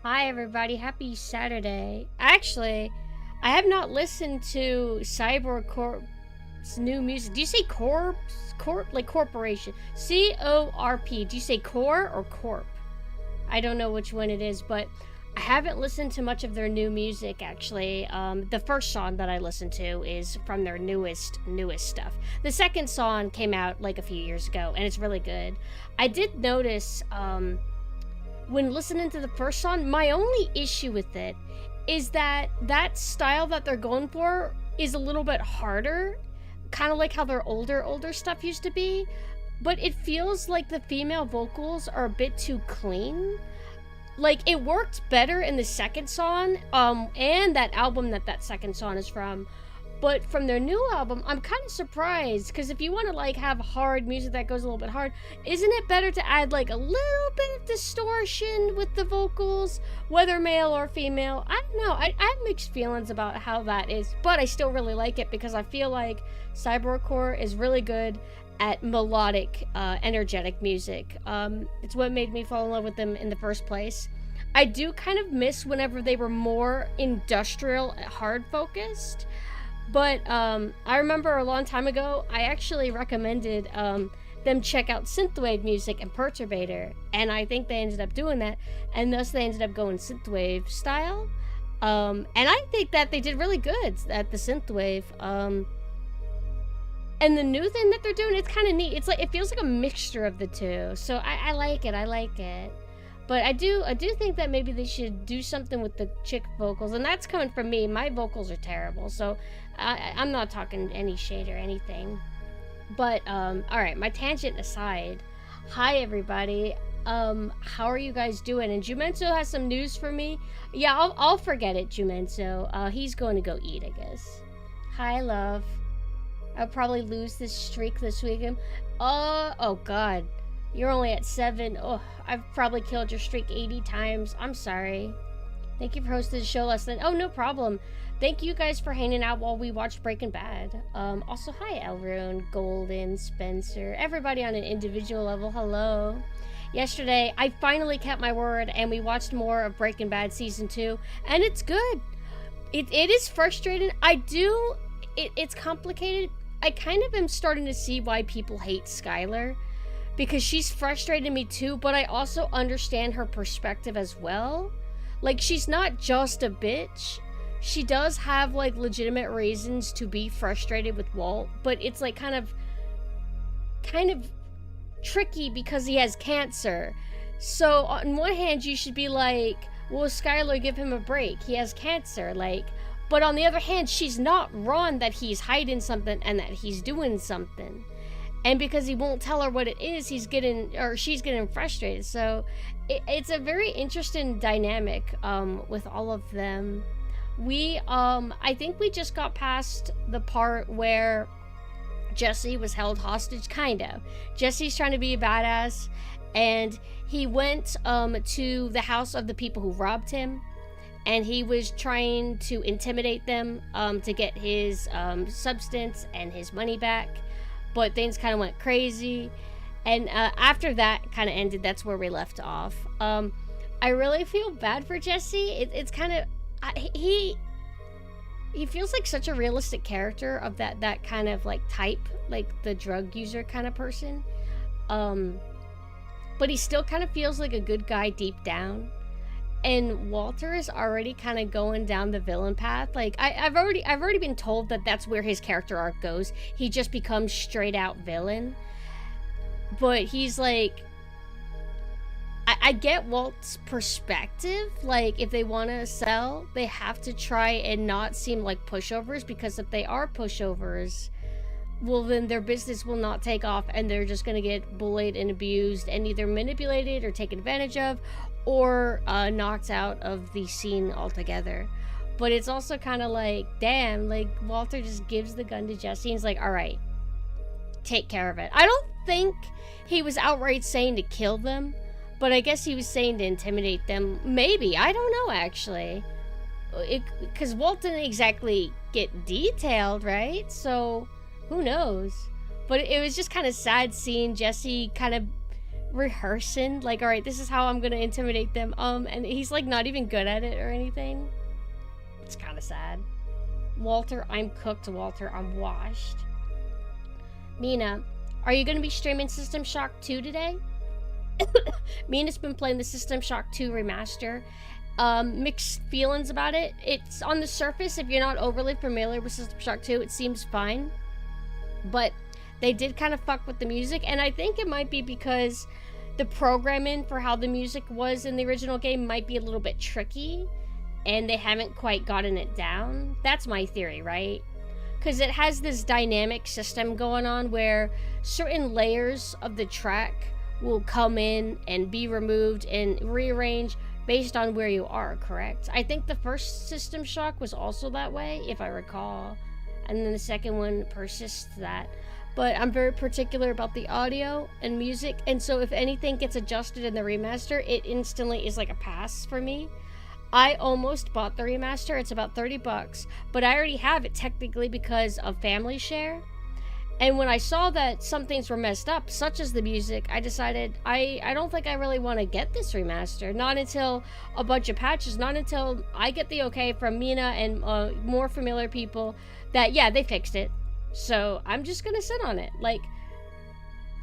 Hi everybody, happy Saturday. Actually, I have not listened to Cyborg Corp's new music. Do you say corpse? Corp? Like corporation. C-O-R-P. Do you say core or corp? I don't know which one it is, but I haven't listened to much of their new music actually. The first song that I listened to is from their newest stuff. The second song came out like a few years ago and it's really good. I did notice when listening to the first song, my only issue with it is that style that they're going for is a little bit harder, kind of like how their older stuff used to be, but it feels like the female vocals are a bit too clean. Like, it worked better in the second song, and that album that second song is from. But from their new album, I'm kind of surprised, because if you want to, like, have hard music that goes a little bit hard, isn't it better to add, like, a little bit of distortion with the vocals, whether male or female? I don't know. I have mixed feelings about how that is, but I still really like it, because I feel like Cybercore is really good at melodic, energetic music. It's what made me fall in love with them in the first place. I do kind of miss whenever they were more industrial, hard-focused. But I remember a long time ago, I actually recommended them check out synthwave music and Perturbator, and I think they ended up doing that, and thus they ended up going synthwave style. And I think that they did really good at the synthwave. And the new thing that they're doing, it's kind of neat. It's like, it feels like a mixture of the two. So I like it. I like it. But I do think that maybe they should do something with the chick vocals, and that's coming from me. My vocals are terrible, so I'm not talking any shade or anything. But all right, my tangent aside, hi everybody. How are you guys doing? And Jumenso has some news for me. Yeah, I'll forget it, Jumenso. He's going to go eat, I guess. Hi, love. I'll probably lose this streak this weekend. Oh God. You're only at 7. Oh, I've probably killed your streak 80 times. I'm sorry. Thank you for hosting the show last night. Oh, no problem. Thank you guys for hanging out while we watched Breaking Bad. Also, hi, Elrune, Golden, Spencer, everybody on an individual level. Hello. Yesterday, I finally kept my word, and we watched more of Breaking Bad Season 2, and it's good. It is frustrating. It's complicated. I kind of am starting to see why people hate Skylar, because she's frustrated me too, but I also understand her perspective as well. Like, she's not just a bitch. She does have, like, legitimate reasons to be frustrated with Walt, but it's, like, kind of tricky because he has cancer. So, on one hand, you should be like, well, Skylar, give him a break. He has cancer, like... But on the other hand, she's not wrong that he's hiding something and that he's doing something. And because he won't tell her what it is, she's getting frustrated. So it's a very interesting dynamic with all of them. I think we just got past the part where Jesse was held hostage, kind of. Jesse's trying to be a badass, and he went to the house of the people who robbed him, and he was trying to intimidate them to get his substance and his money back. But things kind of went crazy, and after that kind of ended, that's where we left off. I really feel bad for Jesse. It's kind of he feels like such a realistic character of that kind of like type, like the drug user kind of person. But he still kind of feels like a good guy deep down. And Walter is already kind of going down the villain path. Like, I've already been told that that's where his character arc goes. He just becomes straight out villain. But he's like, I get Walt's perspective. Like, if they want to sell, they have to try and not seem like pushovers, because if they are pushovers, well, then their business will not take off, and they're just going to get bullied and abused and either manipulated or taken advantage of, or knocked out of the scene altogether. But it's also kind of like, damn, like, Walter just gives the gun to Jesse and he's like, all right, take care of it. I don't think he was outright saying to kill them, but I guess he was saying to intimidate them. Maybe. I don't know, actually. Because Walt didn't exactly get detailed, right? So, who knows? But it was just kind of sad seeing Jesse kind of rehearsing. Like, all right, this is how I'm gonna intimidate them. And he's like not even good at it or anything. It's kind of sad. Walter, I'm cooked. Walter, I'm washed. Mina, are you gonna be streaming System Shock 2 today? Mina's been playing the System Shock 2 remaster. Mixed feelings about it. It's on the surface, if you're not overly familiar with System Shock 2, it seems fine. But they did kind of fuck with the music, and I think it might be because the programming for how the music was in the original game might be a little bit tricky, and they haven't quite gotten it down. That's my theory, right? Because it has this dynamic system going on where certain layers of the track will come in and be removed and rearranged based on where you are, correct? I think the first System Shock was also that way, if I recall. And then the second one persists that. But I'm very particular about the audio and music, and so if anything gets adjusted in the remaster, it instantly is like a pass for me. I almost bought the remaster. It's about $30, but I already have it technically because of family share. And when I saw that some things were messed up, such as the music, I decided I don't think I really want to get this remaster. Not until a bunch of patches, not until I get the okay from Mina and more familiar people that, yeah, they fixed it. So I'm just gonna sit on it. Like,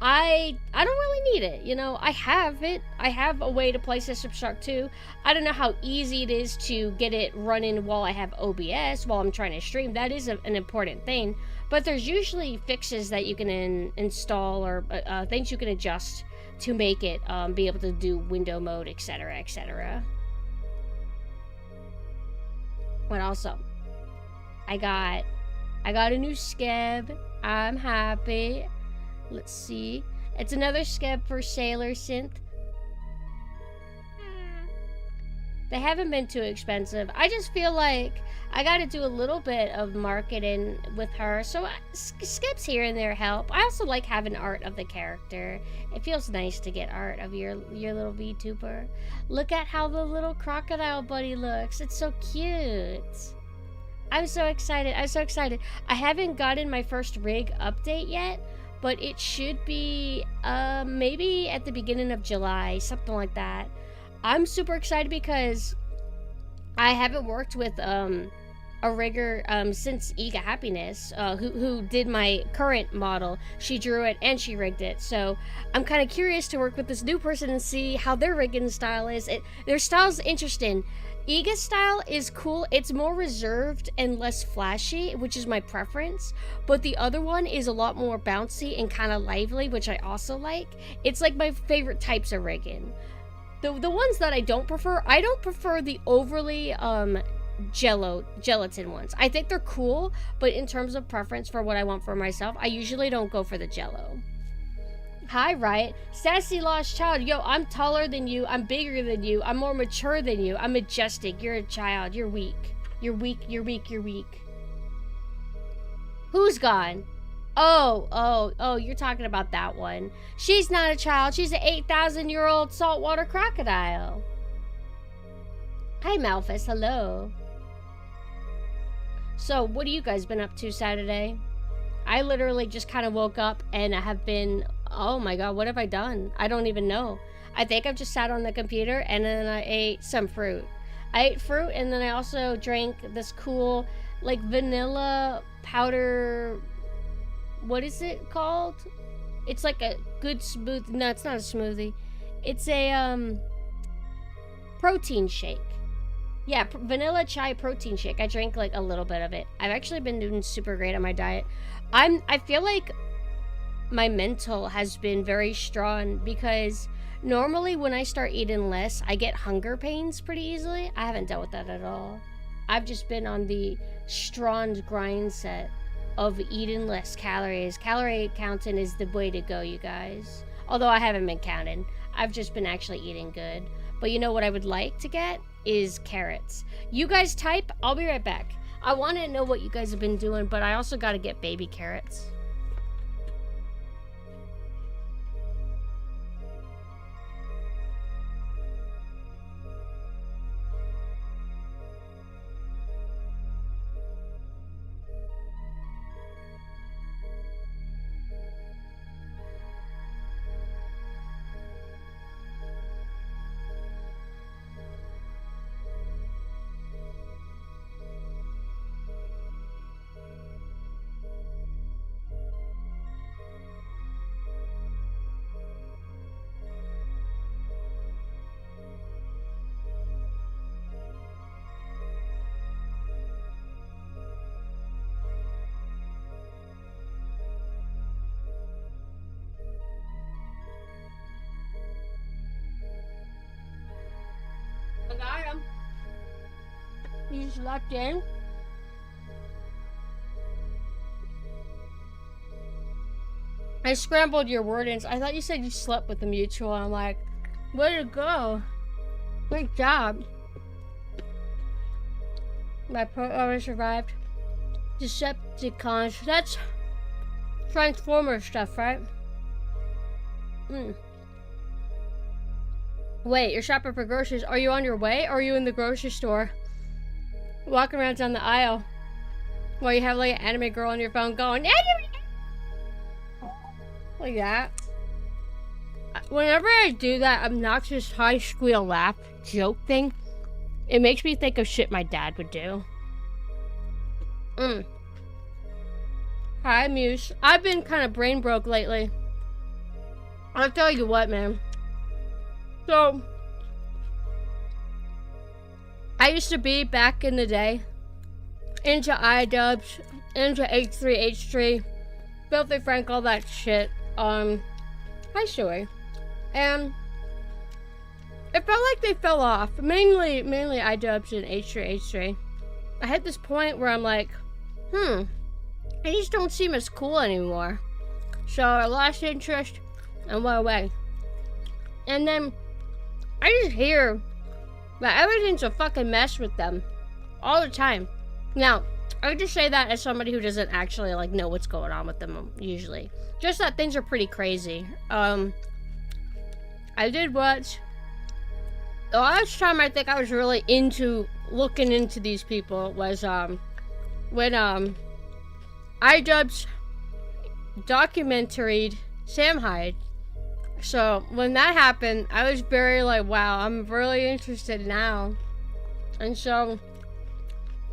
I don't really need it, you know. I have it. I have a way to play System Shock 2. I don't know how easy it is to get it running while I have OBS, while I'm trying to stream. That is an important thing. But there's usually fixes that you can install or things you can adjust to make it be able to do window mode, etc., etc. What also? I got a new skeb. I'm happy. Let's see. It's another skeb for Sailor Synth. They haven't been too expensive. I just feel like I gotta do a little bit of marketing with her. So skebs here and there help. I also like having art of the character. It feels nice to get art of your little VTuber. Look at how the little crocodile buddy looks. It's so cute. I'm so excited. I'm so excited. I haven't gotten my first rig update yet, but it should be maybe at the beginning of July, something like that. I'm super excited because I haven't worked with a rigger since Ega Happiness, who did my current model. She drew it and she rigged it, so I'm kind of curious to work with this new person and see how their rigging style is. Their style's interesting. Iga's style is cool. It's more reserved and less flashy, which is my preference. But the other one is a lot more bouncy and kind of lively, which I also like. It's like my favorite types of rigging. The ones that I don't prefer the overly gelatin ones. I think they're cool, but in terms of preference for what I want for myself, I usually don't go for the jello. Hi, Riot. Sassy Lost Child. Yo, I'm taller than you. I'm bigger than you. I'm more mature than you. I'm majestic. You're a child. You're weak. You're weak. You're weak. You're weak. Who's gone? Oh, you're talking about that one. She's not a child. She's an 8,000-year-old saltwater crocodile. Hi, Malphus. Hello. So, what have you guys been up to Saturday? I literally just kind of woke up and I have been... Oh my god, what have I done? I don't even know. I think I've just sat on the computer and then I ate some fruit. I ate fruit and then I also drank this cool, like, vanilla powder... What is it called? It's like a good smooth... No, it's not a smoothie. It's a, protein shake. Yeah, vanilla chai protein shake. I drank, like, a little bit of it. I've actually been doing super great on my diet. I feel like my mental has been very strong because normally when I start eating less, I get hunger pains pretty easily. I haven't dealt with that at all. I've just been on the strong grind set of eating less calories. Calorie counting is the way to go, you guys. Although I haven't been counting. I've just been actually eating good. But you know what I would like to get is carrots. You guys type, I'll be right back. I want to know what you guys have been doing, but I also got to get baby carrots. You slept in? I scrambled your wordings. I thought you said you slept with the mutual. I'm like, way to go. Great job. My pro survived. Decepticons. That's Transformer stuff, right? Wait, you're shopping for groceries. Are you on your way or are you in the grocery store? Walking around down the aisle while you have like an anime girl on your phone going, like that. Whenever I do that obnoxious high squeal laugh joke thing, it makes me think of shit my dad would do. Hi, Muse. I've been kind of brain broke lately. I'll tell you what, man. So, I used to be, back in the day, into iDubbbz, into H3H3, Filthy Frank, all that shit. Hi, Shui. And it felt like they fell off. Mainly iDubbbz and H3H3. I hit this point where I'm like, they just don't seem as cool anymore. So I lost interest and went away. And then I just hear that everything's a fucking mess with them all the time. Now, I just say that as somebody who doesn't actually like know what's going on with them usually. Just that things are pretty crazy. I did watch. The last time I think I was really into looking into these people was when iDubbbz documentaried Sam Hyde. So when that happened, I was very like, wow, I'm really interested now. And so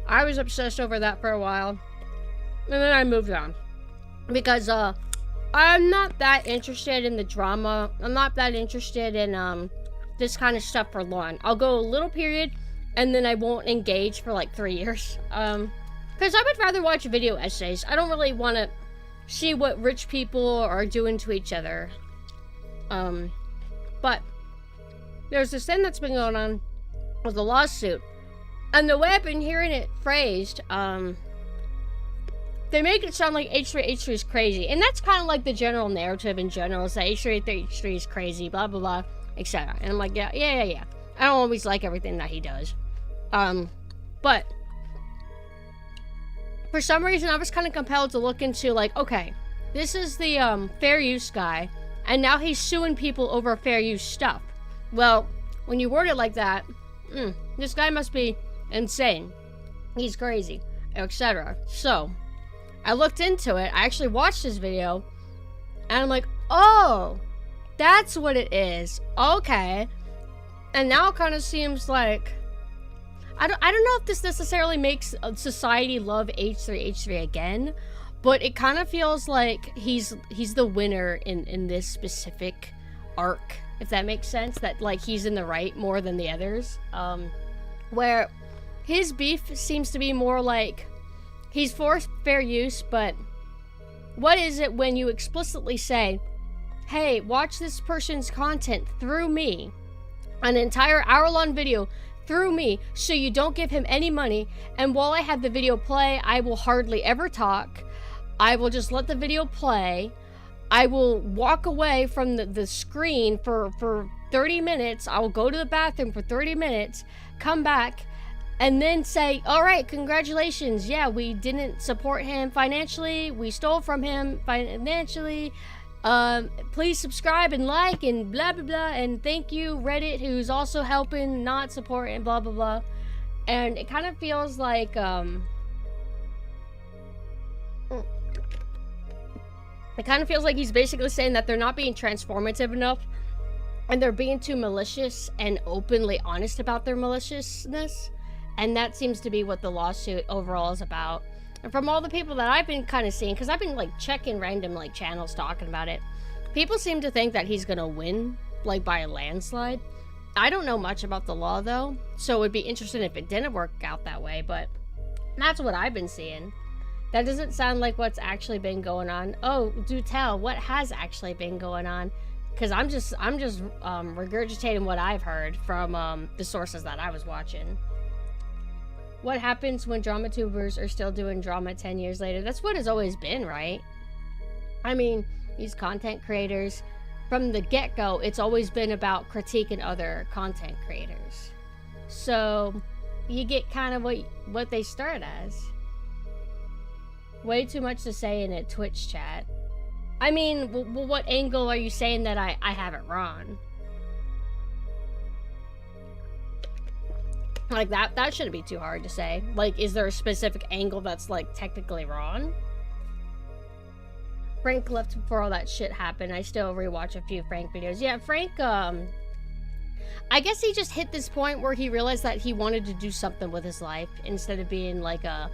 I was obsessed over that for a while. And then I moved on. Because I'm not that interested in the drama. I'm not that interested in this kind of stuff for long. I'll go a little period and then I won't engage for like 3 years. Because I would rather watch video essays. I don't really want to see what rich people are doing to each other. But there's this thing that's been going on with the lawsuit. And the way I've been hearing it phrased, they make it sound like H3H3 is crazy. And that's kind of like the general narrative in general. It's that H3H3 is crazy, blah, blah, blah, etc. And I'm like, yeah. I don't always like everything that he does. But for some reason, I was kind of compelled to look into, like, okay, this is the fair use guy, and now he's suing people over fair use stuff. Well, when you word it like that, this guy must be insane. He's crazy, etc. So, I looked into it. I actually watched his video, and I'm like, oh, that's what it is. Okay. And now it kind of seems like, I don't know if this necessarily makes society love H3H3 again, but it kind of feels like he's the winner in this specific arc, if that makes sense. That like he's in the right more than the others. Where his beef seems to be more like he's for fair use, but what is it when you explicitly say, hey, watch this person's content through me, an entire hour-long video through me, so you don't give him any money, and while I have the video play, I will hardly ever talk. I will just let the video play. I will walk away from the screen for 30 minutes. I will go to the bathroom for 30 minutes, come back, and then say, all right, congratulations. Yeah, we didn't support him financially. We stole from him financially. Please subscribe and like and blah, blah, blah. And thank you, Reddit, who's also helping not support and blah, blah, blah. And it kind of feels like, it kind of feels like he's basically saying that they're not being transformative enough. And they're being too malicious and openly honest about their maliciousness. And that seems to be what the lawsuit overall is about. And from all the people that I've been kind of seeing, because I've been like checking random like channels talking about it, people seem to think that he's gonna win like by a landslide. I don't know much about the law though, so it would be interesting if it didn't work out that way, but that's what I've been seeing. That doesn't sound like what's actually been going on. Oh, do tell, what has actually been going on? Because I'm just regurgitating what I've heard from the sources that I was watching. What happens when drama tubers are still doing drama 10 years later? That's what it's always been, right? I mean, these content creators, from the get-go, it's always been about critiquing other content creators. So, you get kind of what they start as. Way too much to say in a Twitch chat. I mean, what angle are you saying that I have it wrong? Like, that shouldn't be too hard to say. Like, is there a specific angle that's, like, technically wrong? Frank left before all that shit happened. I still rewatch a few Frank videos. Yeah, Frank, I guess he just hit this point where he realized that he wanted to do something with his life instead of being, like, a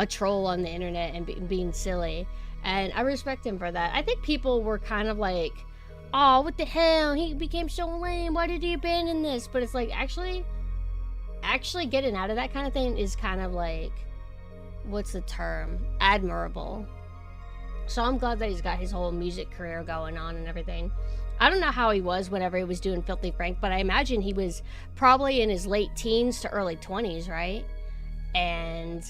troll on the internet and being silly. And I respect him for that. I think people were kind of like, oh, what the hell? He became so lame. Why did he abandon this? But it's like, actually getting out of that kind of thing is kind of like, what's the term? Admirable. So I'm glad that he's got his whole music career going on and everything. I don't know how he was whenever he was doing Filthy Frank, but I imagine he was probably in his late teens to early 20s, right? And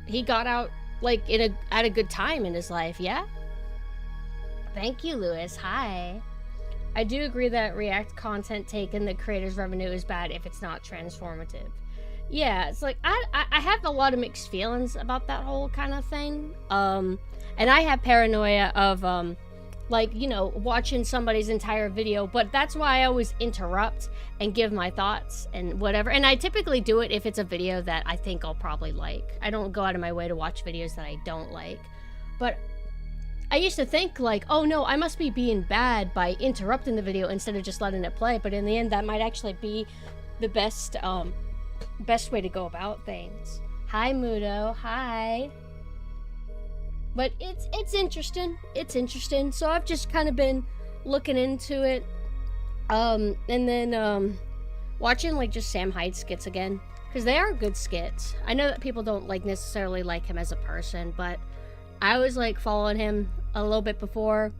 he got out like at a good time in his life, yeah? Thank you, Lewis. Hi. I do agree that React content taking the creator's revenue is bad if it's not transformative. Yeah, it's like, I have a lot of mixed feelings about that whole kind of thing. And I have paranoia of, like, you know, watching somebody's entire video, but that's why I always interrupt and give my thoughts and whatever. And I typically do it if it's a video that I think I'll probably like. I don't go out of my way to watch videos that I don't like. But I used to think, like, oh no, I must be being bad by interrupting the video instead of just letting it play. But in the end, that might actually be the best way to go about things. Hi, Mudo. Hi. But it's interesting. It's interesting. So I've just kind of been looking into it. And then watching, like, just Sam Hyde skits again. Because they are good skits. I know that people don't, like, necessarily like him as a person, but I was, like, following him a little bit before.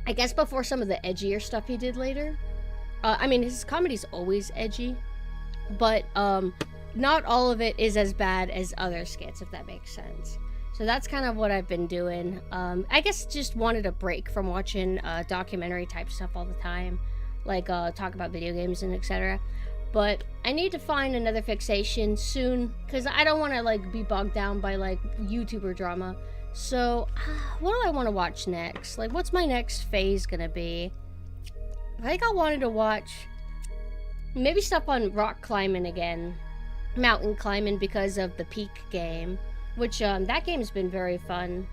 I guess before some of the edgier stuff he did later. I mean, his comedy's always edgy. But, not all of it is as bad as other skits, if that makes sense. So that's kind of what I've been doing. I guess just wanted a break from watching documentary type stuff all the time. Like, talk about video games and etc. But I need to find another fixation soon, because I don't want to, like, be bogged down by, like, YouTuber drama. So, what do I want to watch next? Like, what's my next phase gonna be? I think I wanted to watch maybe stuff on rock climbing again. Mountain climbing, because of the Peak game, which that game's been very fun.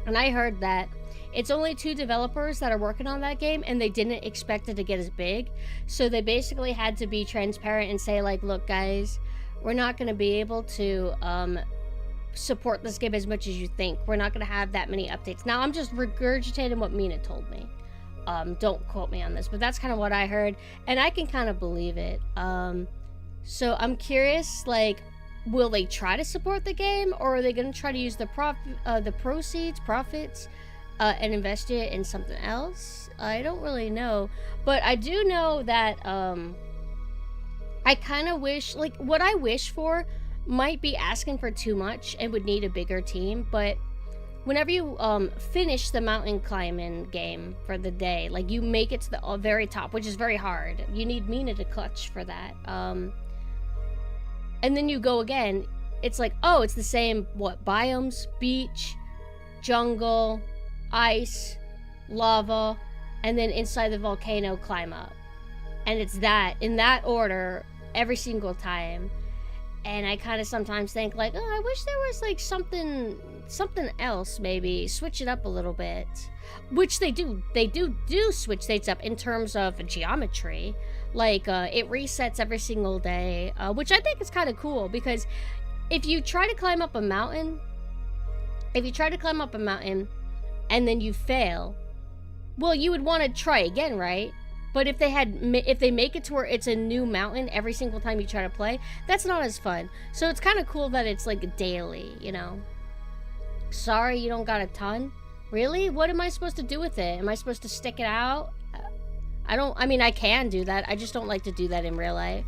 And I heard that it's only 2 developers that are working on that game, and they didn't expect it to get as big, so they basically had to be transparent and say, like, look guys, we're not going to be able to support this game as much as you think. We're not going to have that many updates. Now I'm just regurgitating what Mina told me. Don't quote me on this, but that's kind of what I heard, and I can kind of believe it. So I'm curious, like, will they try to support the game, or are they going to try to use the profits, and invest it in something else? I don't really know, but I do know that I kind of wish, like, what I wish for might be asking for too much and would need a bigger team. But whenever you finish the mountain climbing game for the day, like, you make it to the very top, which is very hard. You need Mina to clutch for that. And then you go again, it's like, oh, it's the same, what, biomes, beach, jungle, ice, lava, and then inside the volcano, climb up. And it's that, in that order, every single time. And I kind of sometimes think, like, oh, I wish there was, like, something else, maybe. Switch it up a little bit. Which they do. They do switch things up in terms of geometry. Like, it resets every single day, which I think is kind of cool, because if you try to climb up a mountain, and then you fail, well, you would want to try again, right? But if they make it to where it's a new mountain every single time you try to play, that's not as fun. So it's kind of cool that it's, like, daily, you know? Sorry you don't got a ton? Really? What am I supposed to do with it? Am I supposed to stick it out? I mean, I can do that. I just don't like to do that in real life.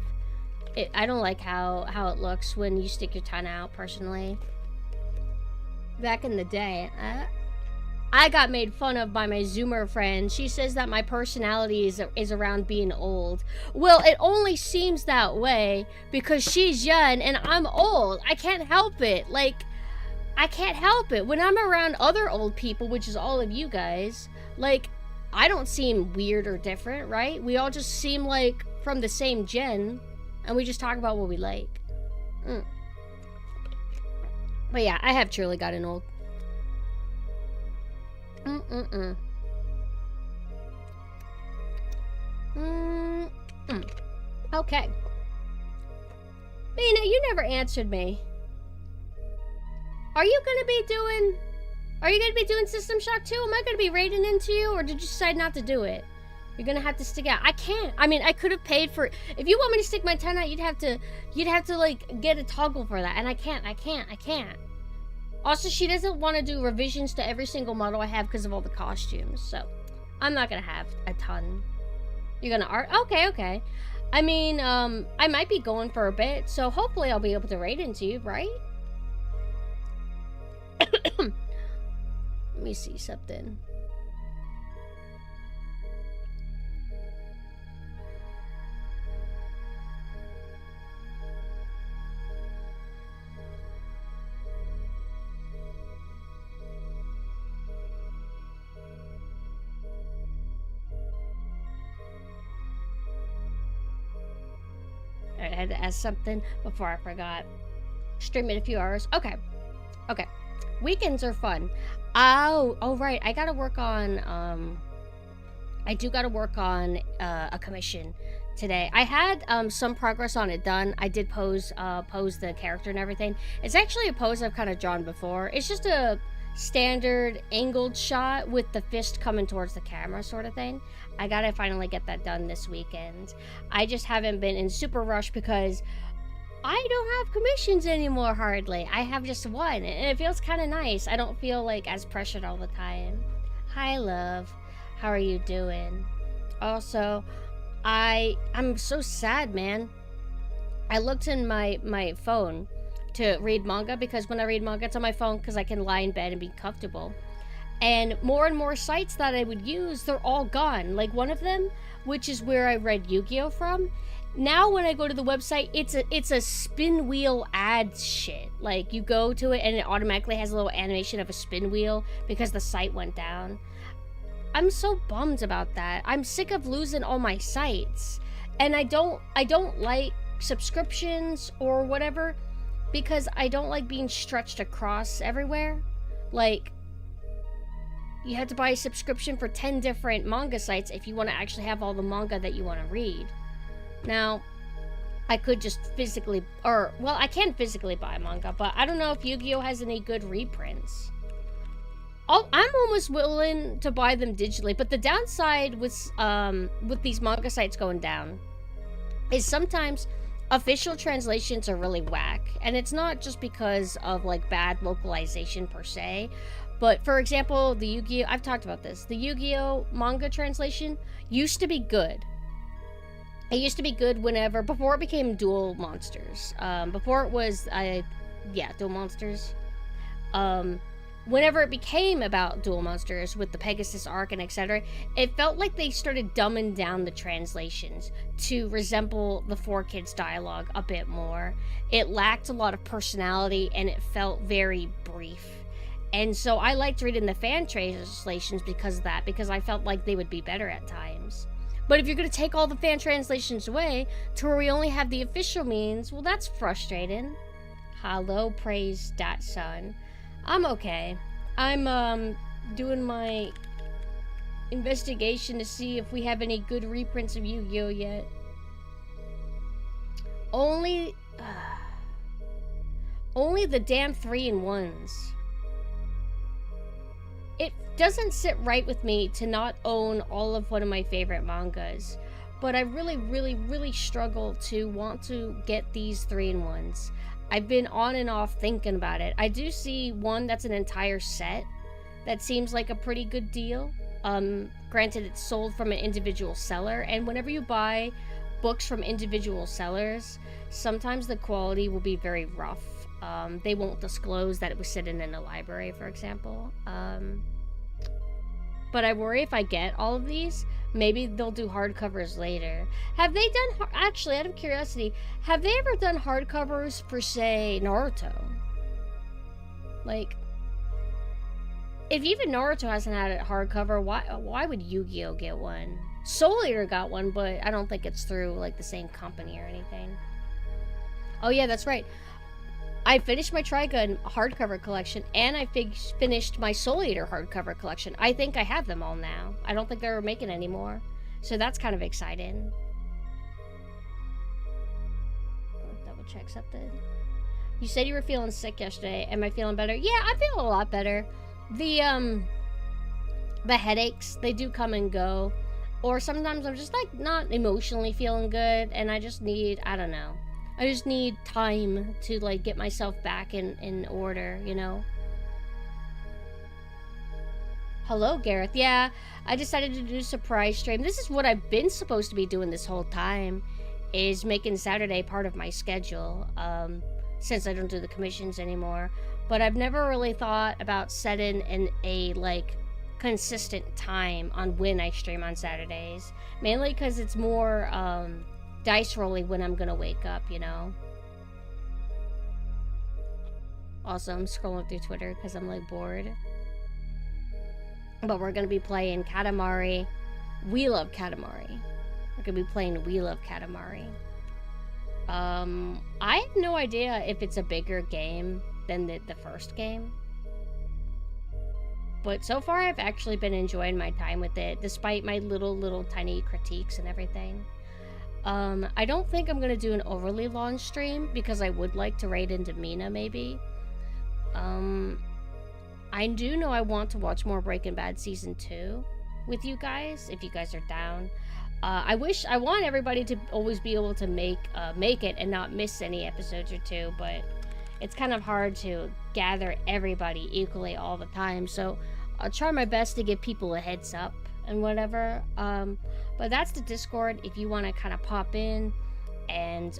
I don't like how it looks when you stick your tongue out, personally. Back in the day, I got made fun of by my Zoomer friend. She says that my personality is around being old. Well, it only seems that way because she's young and I'm old. I can't help it. Like, I can't help it. When I'm around other old people, which is all of you guys, like, I don't seem weird or different, right? We all just seem like from the same gen, and we just talk about what we like. But yeah, I have truly gotten old. Okay. Mina, you never answered me. Are you gonna be doing System Shock 2? Am I gonna be raiding into you, or did you decide not to do it? You're gonna have to stick out. I can't. I mean, I could have paid for it. If you want me to stick my tongue out, you'd have to like get a toggle for that, and I can't. Also, she doesn't want to do revisions to every single model I have because of all the costumes, so I'm not gonna have a ton. You're gonna art? Okay. I mean, I might be going for a bit, so hopefully I'll be able to raid into you, right? Let me see something. Alright, I had to ask something before I forgot. Stream in a few hours. Okay. Weekends are fun. Oh, right. I gotta work on, I do gotta work on, a commission today. I had, some progress on it done. I did pose the character and everything. It's actually a pose I've kind of drawn before. It's just a standard angled shot with the fist coming towards the camera sort of thing. I gotta finally get that done this weekend. I just haven't been in super rush because I don't have commissions anymore, hardly. I have just one, and it feels kind of nice. I don't feel like as pressured all the time. Hi, love. How are you doing? Also, I'm so sad, man. I looked in my phone to read manga because when I read manga, it's on my phone because I can lie in bed and be comfortable. And more sites that I would use, they're all gone. Like one of them, which is where I read Yu-Gi-Oh from. Now when I go to the website, it's a spin wheel ad shit. Like you go to it and it automatically has a little animation of a spin wheel because the site went down. I'm so bummed about that. I'm sick of losing all my sites. And I don't like subscriptions or whatever because I don't like being stretched across everywhere. Like you have to buy a subscription for 10 different manga sites if you want to actually have all the manga that you want to read. Now, I could just physically, I can physically buy manga, but I don't know if Yu-Gi-Oh has any good reprints. I'm almost willing to buy them digitally, but the downside with these manga sites going down is sometimes official translations are really whack, and it's not just because of like bad localization per se, but for example, the Yu-Gi-Oh, I've talked about this, the Yu-Gi-Oh manga translation used to be good. It used to be good before it became Duel Monsters. Before it was, Duel Monsters. Whenever it became about Duel Monsters with the Pegasus arc and etc., it felt like they started dumbing down the translations to resemble the 4Kids dialogue a bit more. It lacked a lot of personality and it felt very brief. And so I liked reading the fan translations because of that, because I felt like they would be better at times. But if you're going to take all the fan translations away to where we only have the official means, well, that's frustrating. Hello, praise that son. I'm okay. I'm doing my investigation to see if we have any good reprints of Yu-Gi-Oh yet. Only the damn 3-in-1s. It doesn't sit right with me to not own all of one of my favorite mangas, but I really struggle to want to get these 3-in-1s. I've been on and off thinking about it. I do see one that's an entire set that seems like a pretty good deal. Granted, it's sold from an individual seller, and whenever you buy books from individual sellers, sometimes the quality will be very rough. They won't disclose that it was sitting in a library, for example. But I worry if I get all of these, maybe they'll do hardcovers later. Have they done, actually, out of curiosity, have they ever done hardcovers for, say, Naruto? Like, if even Naruto hasn't had a hardcover, why would Yu-Gi-Oh get one? Soul Eater got one, but I don't think it's through, like, the same company or anything. Oh yeah, that's right. I finished my Trigun hardcover collection, and I finished my Soul Eater hardcover collection. I think I have them all now. I don't think they're making any more. So that's kind of exciting. Double check something. You said you were feeling sick yesterday. Am I feeling better? Yeah, I feel a lot better. The headaches, they do come and go. Or sometimes I'm just, like, not emotionally feeling good, and I just need, I don't know. I just need time to, like, get myself back in order, you know? Hello, Gareth. Yeah, I decided to do a surprise stream. This is what I've been supposed to be doing this whole time, is making Saturday part of my schedule, since I don't do the commissions anymore. But I've never really thought about setting a like, consistent time on when I stream on Saturdays. Mainly because it's more, dice rolling when I'm gonna wake up, you know? Also, I'm scrolling through Twitter because I'm, like, bored. But we're gonna be playing Katamari. We love Katamari. We're gonna be playing We Love Katamari. I have no idea if it's a bigger game than the first game. But so far, I've actually been enjoying my time with it, despite my little tiny critiques and everything. I don't think I'm gonna do an overly long stream, because I would like to raid into Mina, maybe. I do know I want to watch more Breaking Bad Season 2 with you guys, if you guys are down. I want everybody to always be able to make it and not miss any episodes or two, but it's kind of hard to gather everybody equally all the time, so I'll try my best to give people a heads up and whatever. But that's the Discord if you want to kind of pop in and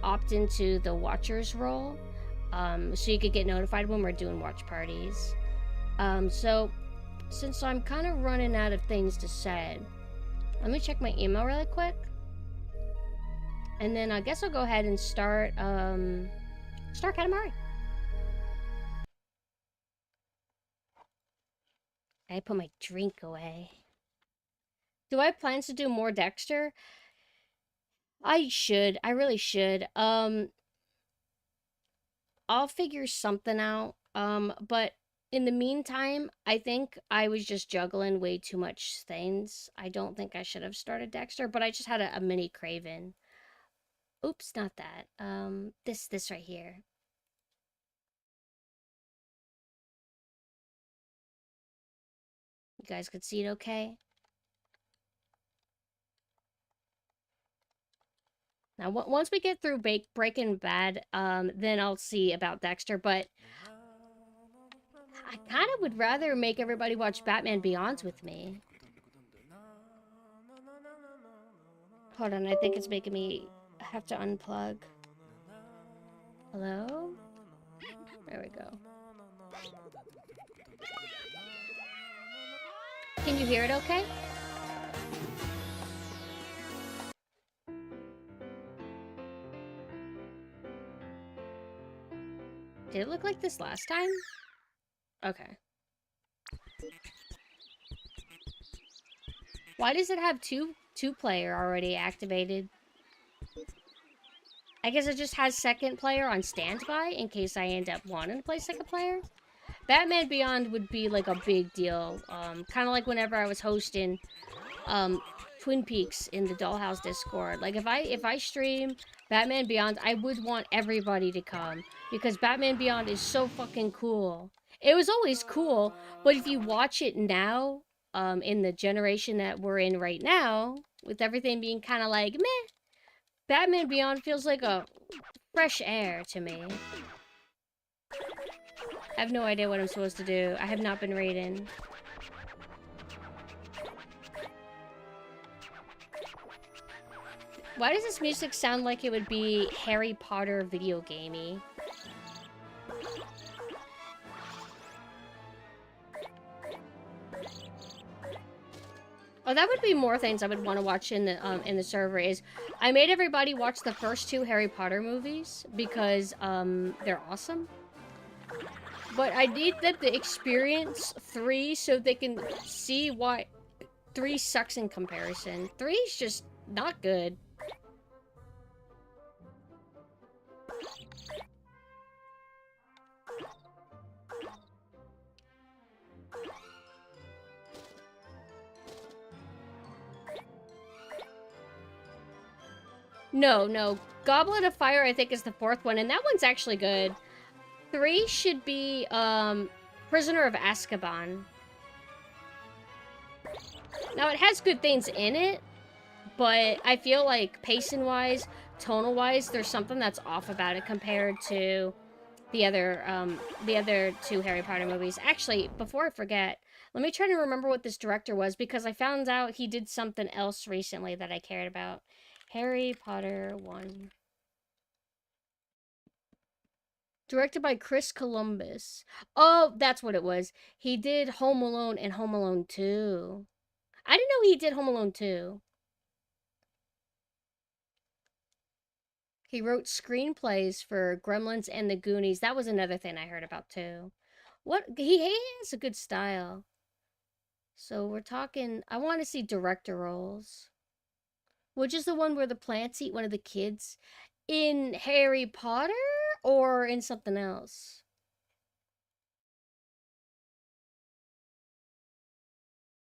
opt into the watchers role, so you could get notified when we're doing watch parties. So since I'm kind of running out of things to say, let me check my email really quick, and then I guess I'll go ahead and start Katamari. I put my drink away. Do I have plans to do more Dexter? I should. I really should. I'll figure something out. But in the meantime, I think I was just juggling way too much things. I don't think I should have started Dexter, but I just had a mini craving. Oops, not that. This right here. You guys could see it okay? Now, once we get through Breaking Bad, then I'll see about Dexter, but I kind of would rather make everybody watch Batman Beyond with me. Hold on, I think it's making me have to unplug. Hello? There we go. Can you hear it okay? Did it look like this last time? Okay. Why does it have two-player already activated? I guess it just has second player on standby in case I end up wanting to play second player. Batman Beyond would be like a big deal. Kind of like whenever I was hosting Twin Peaks in the Dollhouse Discord. Like if I stream Batman Beyond, I would want everybody to come because Batman Beyond is so fucking cool. It was always cool, but if you watch it now, in the generation that we're in right now, with everything being kind of like meh, Batman Beyond feels like a fresh air to me. I have no idea what I'm supposed to do. I have not been raiding. Why does this music sound like it would be Harry Potter video gamey? Oh, that would be more things I would want to watch in the server. Is I made everybody watch the first 2 Harry Potter movies because they're awesome. But I need them to experience 3 so they can see why 3 sucks in comparison. 3 is just not good. No. Goblet of Fire, I think, is the 4th one, and that one's actually good. 3 should be, Prisoner of Azkaban. Now, it has good things in it, but I feel like pacing-wise, tonal-wise, there's something that's off about it compared to the other 2 Harry Potter movies. Actually, before I forget, let me try to remember what this director was, because I found out he did something else recently that I cared about. Harry Potter 1. Directed by Chris Columbus. Oh, that's what it was. He did Home Alone and Home Alone 2. I didn't know he did Home Alone 2. He wrote screenplays for Gremlins and The Goonies. That was another thing I heard about, too. He has a good style. So we're talking... I want to see director roles. Which is the one where the plants eat one of the kids? In Harry Potter or in something else?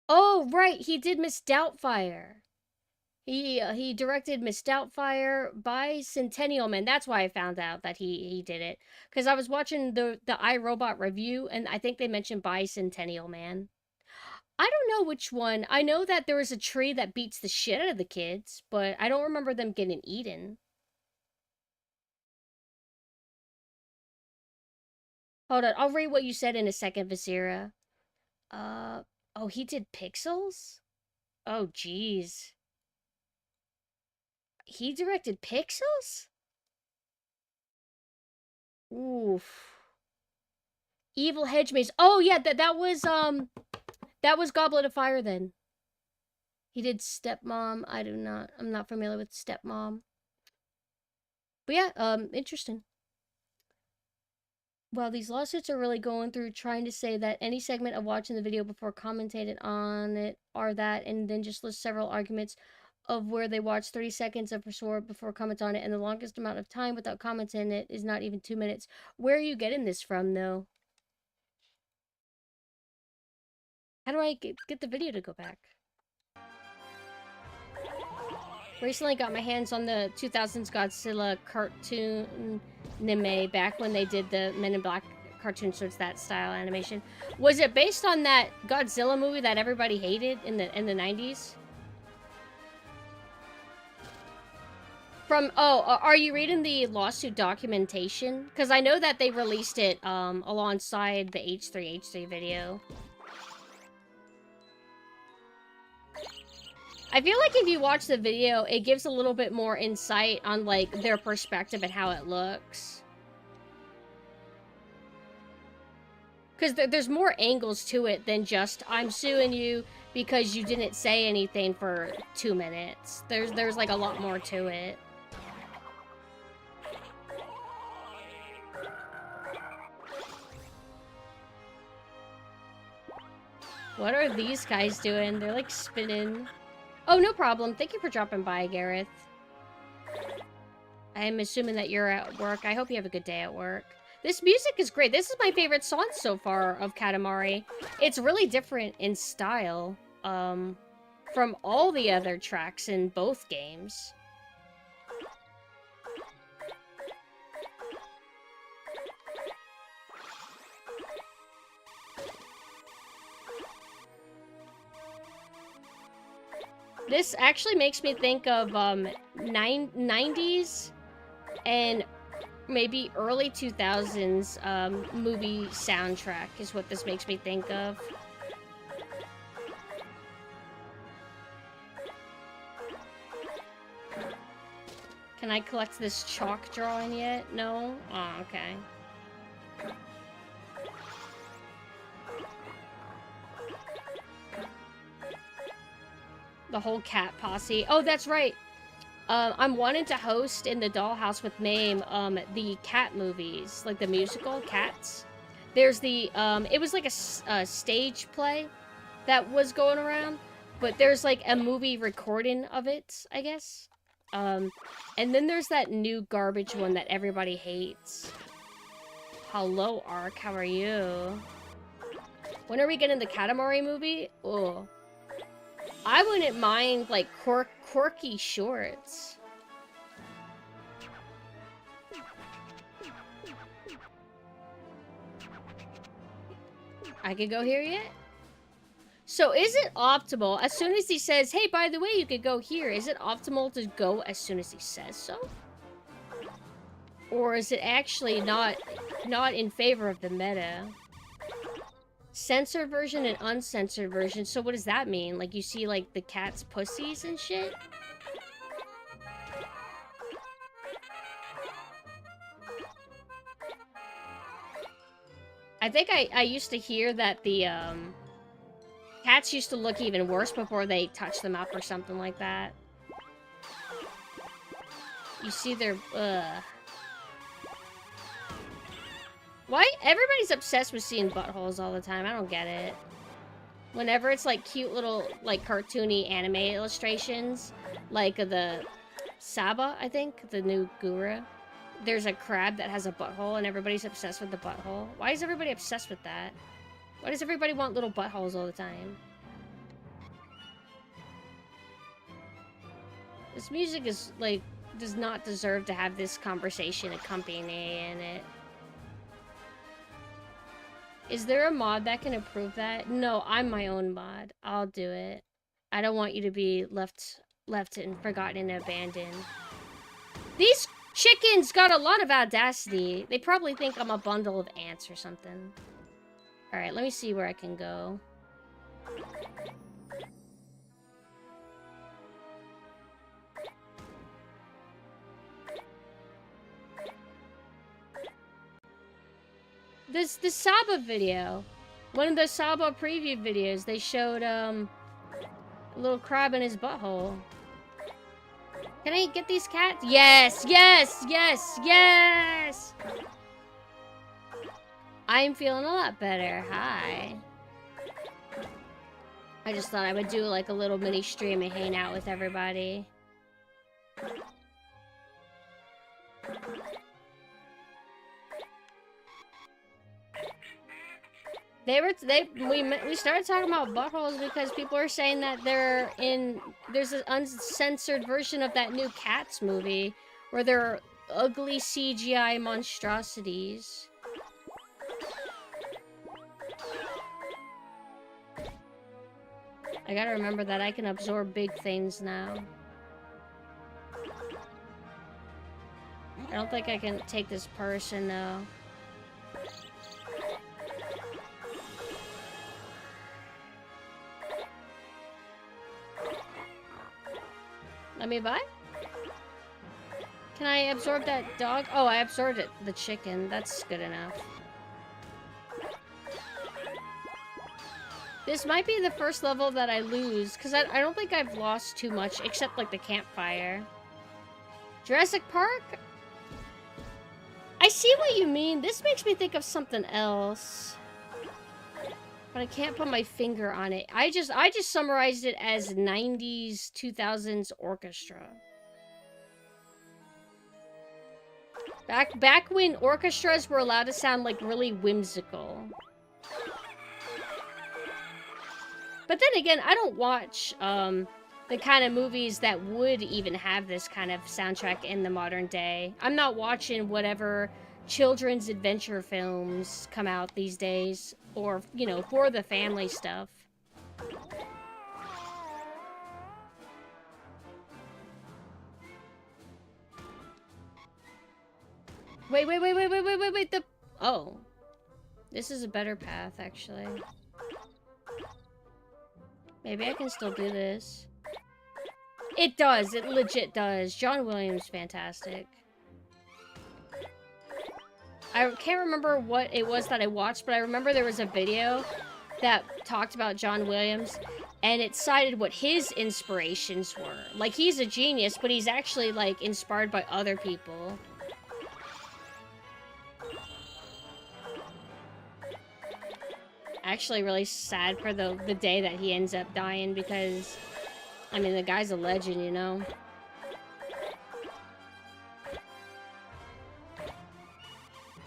Oh, right. He did Miss Doubtfire. He directed Miss Doubtfire, Bicentennial Man. That's why I found out that he did it. Because I was watching the iRobot review, and I think they mentioned Bicentennial Man. I don't know which one. I know that there is a tree that beats the shit out of the kids, but I don't remember them getting eaten. Hold on, I'll read what you said in a second, Visera. Oh, he did Pixels? Oh, jeez. He directed Pixels? Oof. Evil Hedge Maze. Oh, yeah, that was Goblet of Fire then. He did Stepmom. I'm not familiar with Stepmom. But yeah, interesting. Well, these lawsuits are really going through trying to say that any segment of watching the video before commentated on it are that, and then just list several arguments of where they watch 30 seconds of resort before comment on it, and the longest amount of time without commenting it is not even 2 minutes. Where are you getting this from, though? How do I get the video to go back? Recently got my hands on the 2000s Godzilla cartoon anime back when they did the Men in Black cartoon, so it's that style animation. Was it based on that Godzilla movie that everybody hated in the 90s? Are you reading the lawsuit documentation? Because I know that they released it alongside the H3 video. I feel like if you watch the video, it gives a little bit more insight on, like, their perspective and how it looks. Because there's more angles to it than just, I'm suing you because you didn't say anything for 2 minutes. There's like, a lot more to it. What are these guys doing? They're, like, spinning... Oh, no problem. Thank you for dropping by, Gareth. I'm assuming that you're at work. I hope you have a good day at work. This music is great. This is my favorite song so far of Katamari. It's really different in style from all the other tracks in both games. This actually makes me think of 90s and maybe early 2000s movie soundtrack is what this makes me think of. Can I collect this chalk drawing yet? No? Oh, okay. The whole cat posse. Oh, that's right. I'm wanting to host in the Dollhouse with Mame, the cat movies, like the musical Cats. There's the, it was like a stage play that was going around, but there's like a movie recording of it, I guess. And then there's that new garbage one that everybody hates. Hello, Ark, how are you? When are we getting the Katamari movie? Oh. I wouldn't mind, like, quirky shorts. I could go here yet? So is it optimal, as soon as he says, hey, by the way, you could go here, is it optimal to go as soon as he says so? Or is it actually not in favor of the meta? Censored version and uncensored version. So what does that mean? Like, you see, like, the cat's pussies and shit? I think I used to hear that the, cats used to look even worse before they touched them up or something like that. You see their, Why? Everybody's obsessed with seeing buttholes all the time. I don't get it. Whenever it's like cute little, like cartoony anime illustrations, like the Saba, I think, the new Gura, there's a crab that has a butthole and everybody's obsessed with the butthole. Why is everybody obsessed with that? Why does everybody want little buttholes all the time? This music is, like, does not deserve to have this conversation accompanying it. Is there a mod that can improve that? No, I'm my own mod. I'll do it. I don't want you to be left and forgotten and abandoned. These chickens got a lot of audacity. They probably think I'm a bundle of ants or something. Alright, let me see where I can go. This Saba video. One of the Saba preview videos, they showed, a little crab in his butthole. Can I get these cats? Yes! Yes! Yes! Yes! I'm feeling a lot better. Hi. I just thought I would do, like, a little mini stream and hang out with everybody. We started talking about buttholes because people are saying that there's an uncensored version of that new Cats movie where there are ugly CGI monstrosities. I gotta remember that I can absorb big things now. I don't think I can take this person though. Let me buy? Can I absorb that dog? Oh, I absorbed it. The chicken. That's good enough. This might be the first level that I lose, because I don't think I've lost too much, except, like, the campfire. Jurassic Park? I see what you mean. This makes me think of something else. But I can't put my finger on it. I just summarized it as 90s, 2000s orchestra. Back when orchestras were allowed to sound like really whimsical. But then again, I don't watch the kind of movies that would even have this kind of soundtrack in the modern day. I'm not watching whatever children's adventure films come out these days, or, you know, for the family stuff. Wait, oh. This is a better path, actually. Maybe I can still do this. It does. It legit does. John Williams, fantastic. I can't remember what it was that I watched, but I remember there was a video that talked about John Williams, and it cited what his inspirations were. Like, he's a genius, but he's actually, like, inspired by other people. Actually really sad for the day that he ends up dying, because, I mean, the guy's a legend, you know?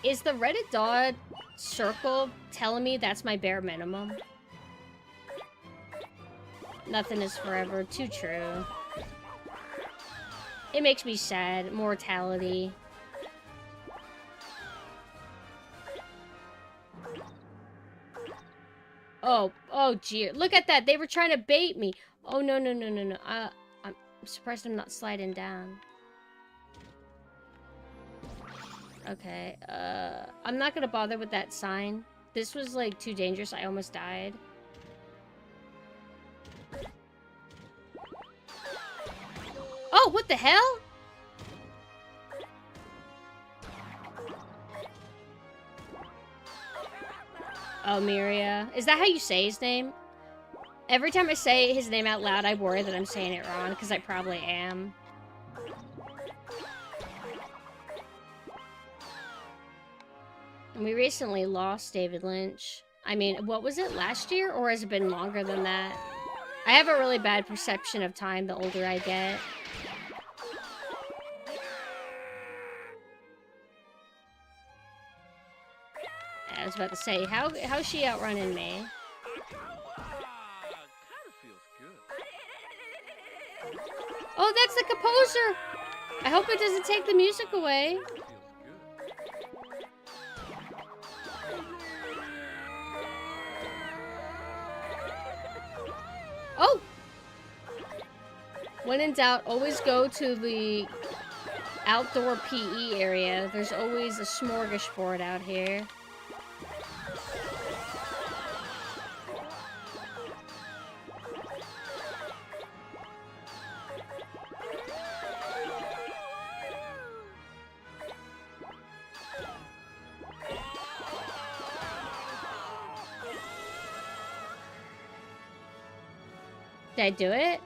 Is the Reddit dot circle telling me that's my bare minimum? Nothing is forever. Too true. It makes me sad. Mortality. Oh, gee. Look at that. They were trying to bait me. Oh, no. I'm surprised I'm not sliding down. Okay, I'm not gonna bother with that sign. This was, like, too dangerous. I almost died. Oh, what the hell? Oh, Miria. Is that how you say his name? Every time I say his name out loud, I worry that I'm saying it wrong, because I probably am. And we recently lost David Lynch. I mean, what was it, last year? Or has it been longer than that? I have a really bad perception of time the older I get. I was about to say, how's she outrunning me? Oh, that's the composer! I hope it doesn't take the music away. Oh! When in doubt, always go to the outdoor PE area. There's always a smorgasbord out here. Did I do it?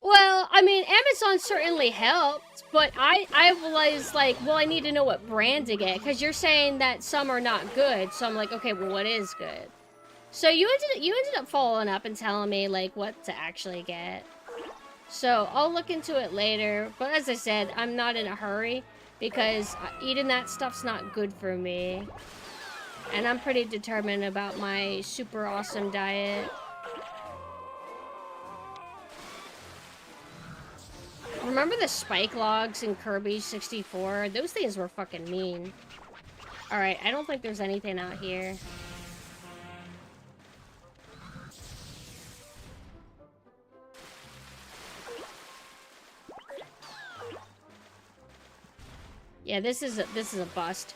Well, I mean, Amazon certainly helped, but I was like, well, I need to know what brand to get, because you're saying that some are not good, so I'm like, okay, well, what is good? So you ended up following up and telling me, like, what to actually get. So I'll look into it later, but as I said, I'm not in a hurry, because eating that stuff's not good for me. And I'm pretty determined about my super awesome diet. Remember the spike logs in Kirby 64? Those things were fucking mean. Alright, I don't think there's anything out here. Yeah, this is a bust.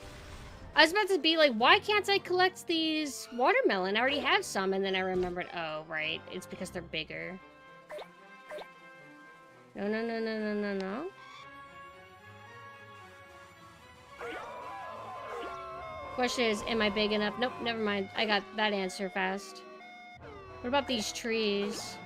I was about to be like, why can't I collect these watermelon? I already have some, and then I remembered, oh, right, it's because they're bigger. No. Question is, am I big enough? Nope, never mind. I got that answer fast. What about these trees?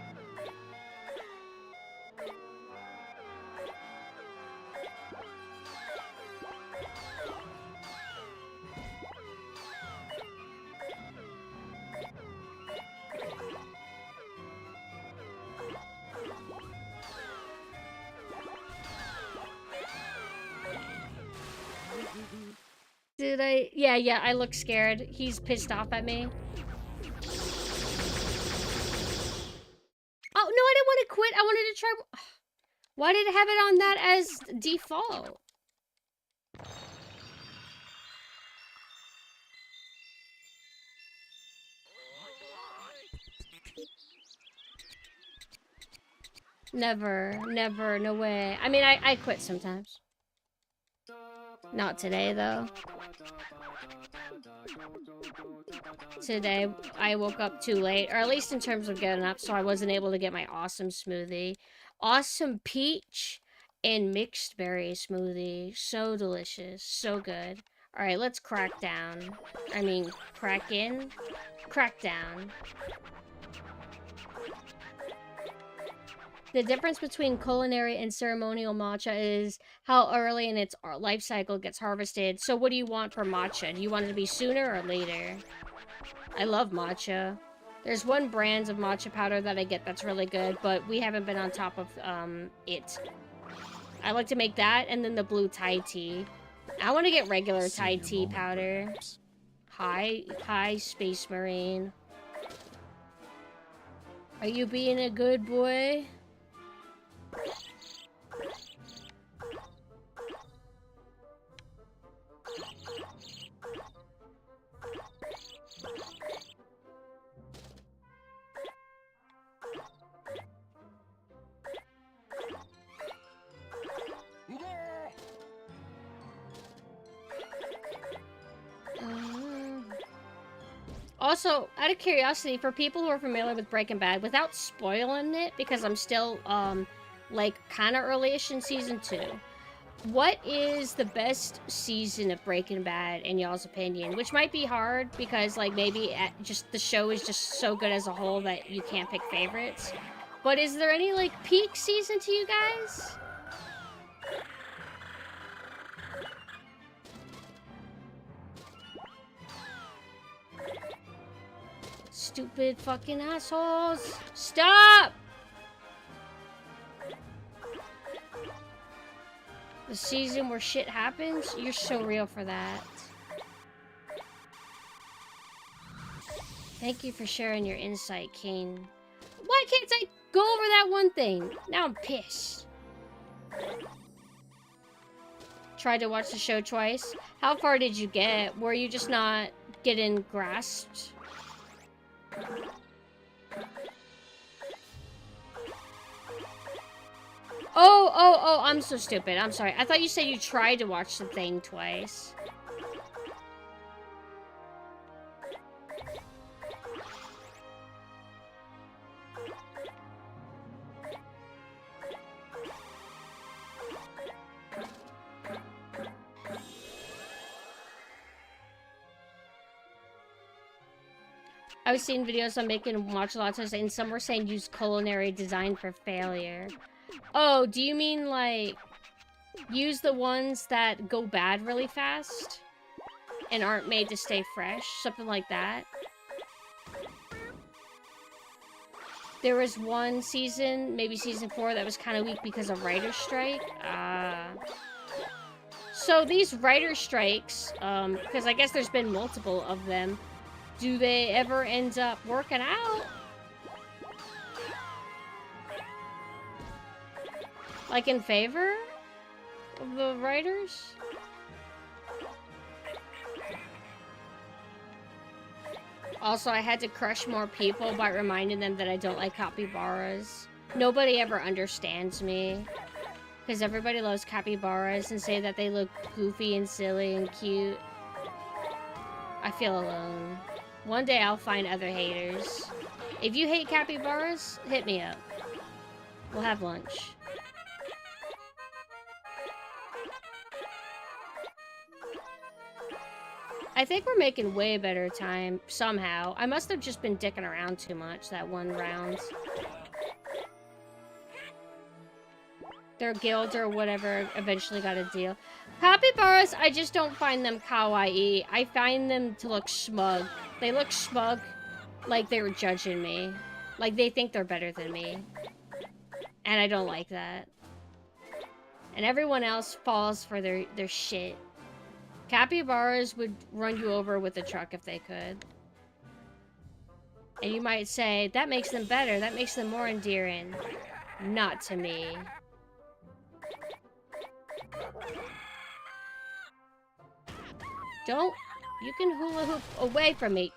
Did I? Yeah, I look scared. He's pissed off at me. Oh, no, I didn't want to quit. I wanted to try... Why did it have it on that as default? Never, no way. I mean, I quit sometimes. Not today, though. today. I woke up too late, or at least in terms of getting up, so I wasn't able to get my awesome smoothie. Awesome peach and mixed berry smoothie. So delicious. So good. Alright, let's crack down. I mean, crack in. Crack down. The difference between culinary and ceremonial matcha is how early in its life cycle it gets harvested. So what do you want for matcha? Do you want it to be sooner or later? I love matcha. There's one brand of matcha powder that I get that's really good, but we haven't been on top of it. I like to make that and then the blue Thai tea. I want to get regular Thai tea powder. Hi, Space Marine. Are you being a good boy? Also, out of curiosity, for people who are familiar with Breaking Bad, without spoiling it, because I'm still, like, kind of early-ish in Season 2, what is the best season of Breaking Bad, in y'all's opinion? Which might be hard, because, like, maybe just the show is just so good as a whole that you can't pick favorites. But is there any, like, peak season to you guys? Stupid fucking assholes! Stop! The season where shit happens? You're so real for that. Thank you for sharing your insight, King. Why can't I go over that one thing? Now I'm pissed. Tried to watch the show twice. How far did you get? Were you just not getting grasped? Oh, I'm so stupid. I'm sorry. I thought you said you tried to watch the thing twice. I was seeing videos on making matcha lattes, and some were saying use culinary design for failure. Oh, do you mean, like, use the ones that go bad really fast? And aren't made to stay fresh? Something like that? There was one season, maybe season 4, that was kind of weak because of writer's strike. So these writer strikes, because I guess there's been multiple of them, do they ever end up working out? Like in favor of the writers? Also, I had to crush more people by reminding them that I don't like capybaras. Nobody ever understands me. Because everybody loves capybaras and say that they look goofy and silly and cute. I feel alone. One day I'll find other haters. If you hate capybaras, hit me up. We'll have lunch. I think we're making way better time, somehow. I must have just been dicking around too much that one round. Their guild or whatever eventually got a deal. Capybaras, I just don't find them kawaii. I find them to look smug. They look smug, like they were judging me. Like they think they're better than me. And I don't like that. And everyone else falls for their shit. Capybaras would run you over with a truck if they could. And you might say, that makes them better. That makes them more endearing. Not to me. Don't. You can hula hoop away from me.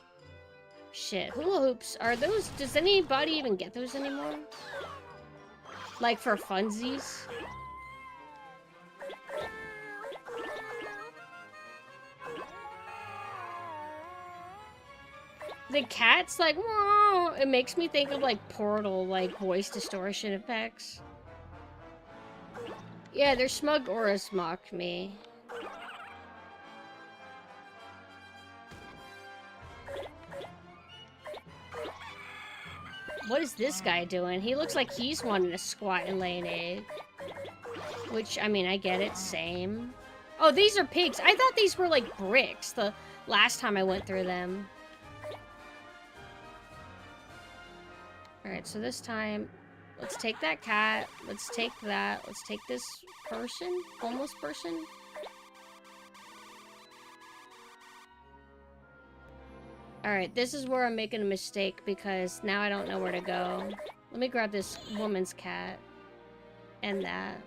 Shit. Hula hoops. Are those... Does anybody even get those anymore? Like for funsies? The cat's like, whoa. It makes me think of like Portal, like voice distortion effects. Yeah, their smug auras mocked me. What is this guy doing? He looks like he's wanting to squat and lay an egg. Which, I mean, I get it. Same. Oh, these are pigs. I thought these were like bricks the last time I went through them. Alright, so this time, let's take that cat. Let's take that. Let's take this person. Homeless person. Alright, this is where I'm making a mistake because now I don't know where to go. Let me grab this woman's cat. And that.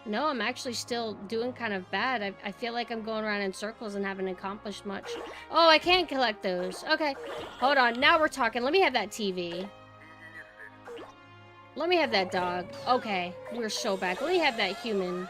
No, I'm actually still doing kind of bad. I feel like I'm going around in circles and haven't accomplished much. Oh, I can't collect those. Okay, hold on. Now we're talking. Let me have that TV. Let me have that dog. Okay, we're so back. Let me have that human.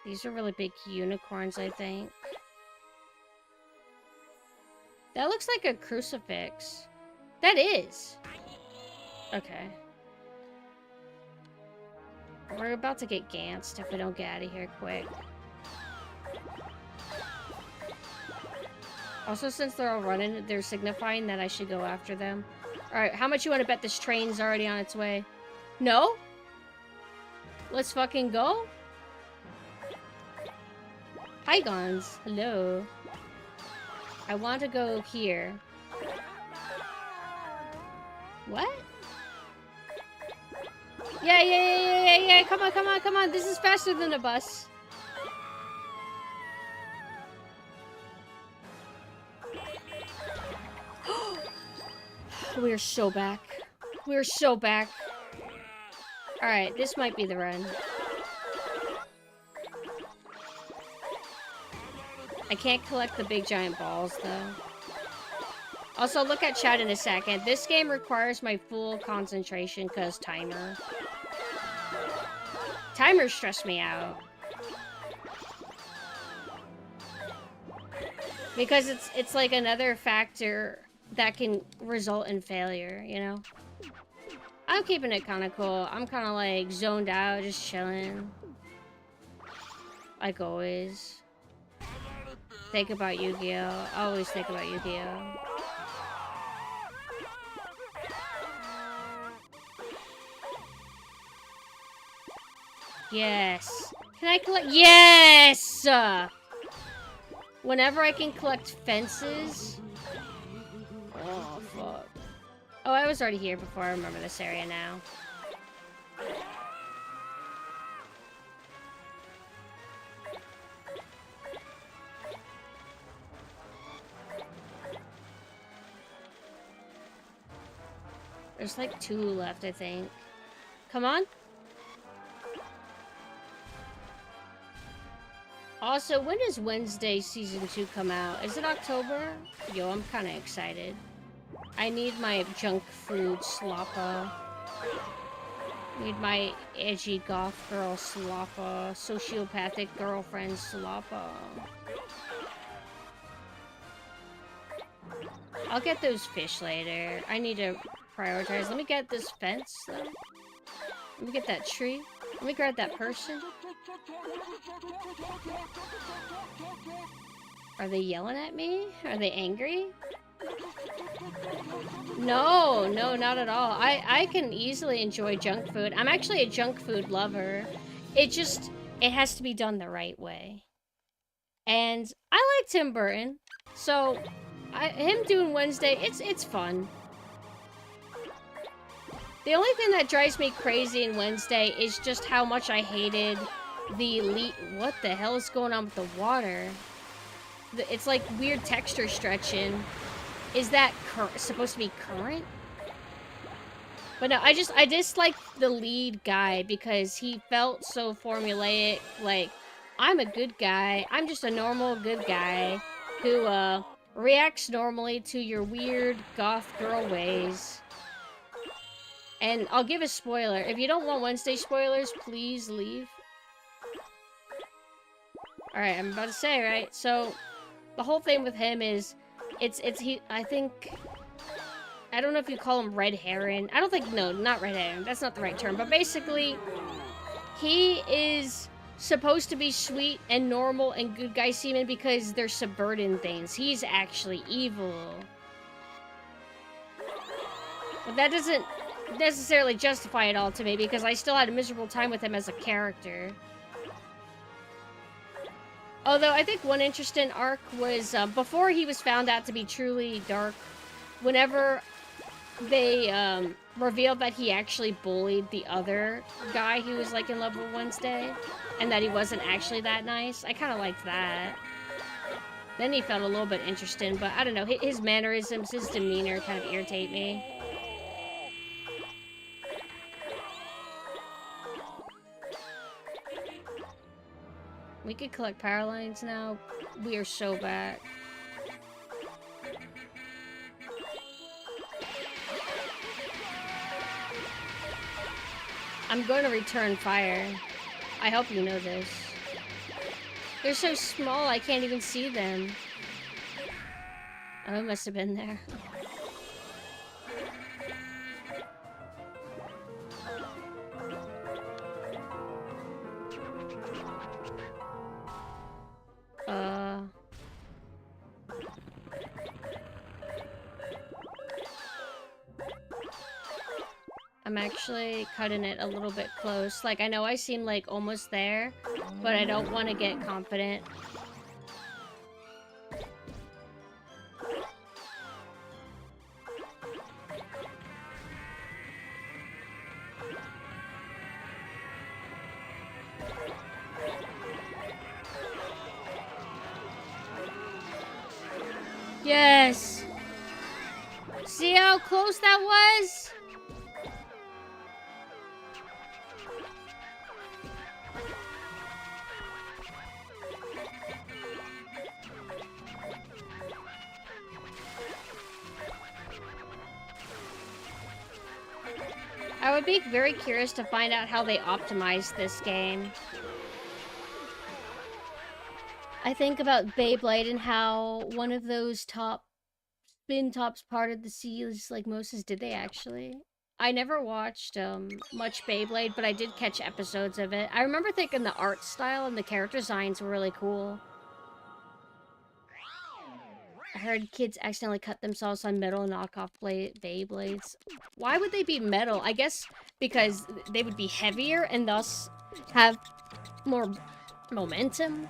These are really big unicorns, I think. That looks like a crucifix. That is. Okay. We're about to get gantzed if we don't get out of here quick. Also, since they're all running, they're signifying that I should go after them. Alright, how much you want to bet this train's already on its way? No? Let's fucking go? Hygons, hello. I want to go here. What? Yeah. Come on. This is faster than a bus. We're so back. We're so back. Alright, this might be the run. I can't collect the big giant balls, though. Also, look at chat in a second. This game requires my full concentration because timer. Timers stress me out. Because it's like another factor that can result in failure, you know? I'm keeping it kind of cool. I'm kind of like zoned out, just chilling. Like always. Think about Yu-Gi-Oh! Always think about Yu-Gi-Oh! Yes! Can I collect? Yes! Whenever I can collect fences... Oh, fuck. Oh, I was already here before. I remember this area now. There's like 2 left, I think. Come on. Also, when does Wednesday Season 2 come out? Is it October? Yo, I'm kind of excited. I need my junk food sloppa. Need my edgy goth girl sloppa. Sociopathic girlfriend sloppa. I'll get those fish later. I need to prioritize. Let me get this fence, though. Let me get that tree. Let me grab that person. Are they yelling at me? Are they angry? No, not at all. I can easily enjoy junk food. I'm actually a junk food lover. It has to be done the right way. And I like Tim Burton. So, him doing Wednesday, it's fun. The only thing that drives me crazy in Wednesday is just how much I hated the elite. What the hell is going on with the water? It's like weird texture stretching. Is that supposed to be current? But no, I disliked the lead guy because he felt so formulaic. Like, I'm a good guy. I'm just a normal good guy who reacts normally to your weird goth girl ways. And I'll give a spoiler. If you don't want Wednesday spoilers, please leave. Alright, I'm about to say, right? So, the whole thing with him is, I think, I don't know if you call him Red Heron. I don't think, no, not Red Heron. That's not the right term. But basically, he is supposed to be sweet and normal and good guy seeming because they're subverting things. He's actually evil. But that doesn't necessarily justify it all to me because I still had a miserable time with him as a character. Although I think one interesting arc was before he was found out to be truly dark, whenever they revealed that he actually bullied the other guy who was like in love with Wednesday and that he wasn't actually that nice. I kind of liked that. Then he felt a little bit interesting, but I don't know. His mannerisms, his demeanor kind of irritate me. We could collect power lines now. We are so back. I'm going to return fire. I hope you know this. They're so small, I can't even see them. Oh, it must have been there. I'm actually cutting it a little bit close. Like, I know I seem like almost there, but I don't want to get confident. Yes! See how close that was? I would be very curious to find out how they optimized this game. I think about Beyblade and how one of those spin tops parted the seas like Moses. Did they actually? I never watched much Beyblade, but I did catch episodes of it. I remember thinking the art style and the character designs were really cool. I heard kids accidentally cut themselves on metal knockoff Beyblades. Why would they be metal? I guess because they would be heavier and thus have more momentum.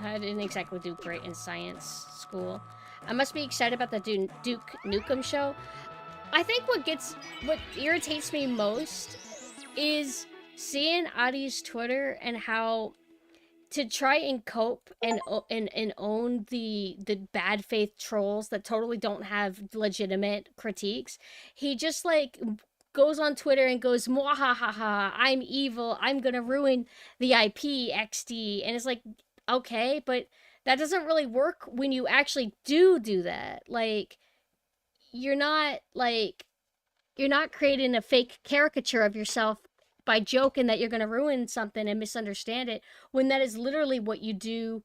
I didn't exactly do great in science school. I must be excited about the Duke Nukem show. I think what irritates me most is seeing Adi's Twitter and how to try and cope and own the bad faith trolls that totally don't have legitimate critiques. He just like goes on Twitter and goes, "Mwahaha, I'm evil. I'm gonna ruin the IP XD," and it's like, okay, but that doesn't really work when you actually do that. Like, you're not creating a fake caricature of yourself by joking that you're going to ruin something and misunderstand it, when that is literally what you do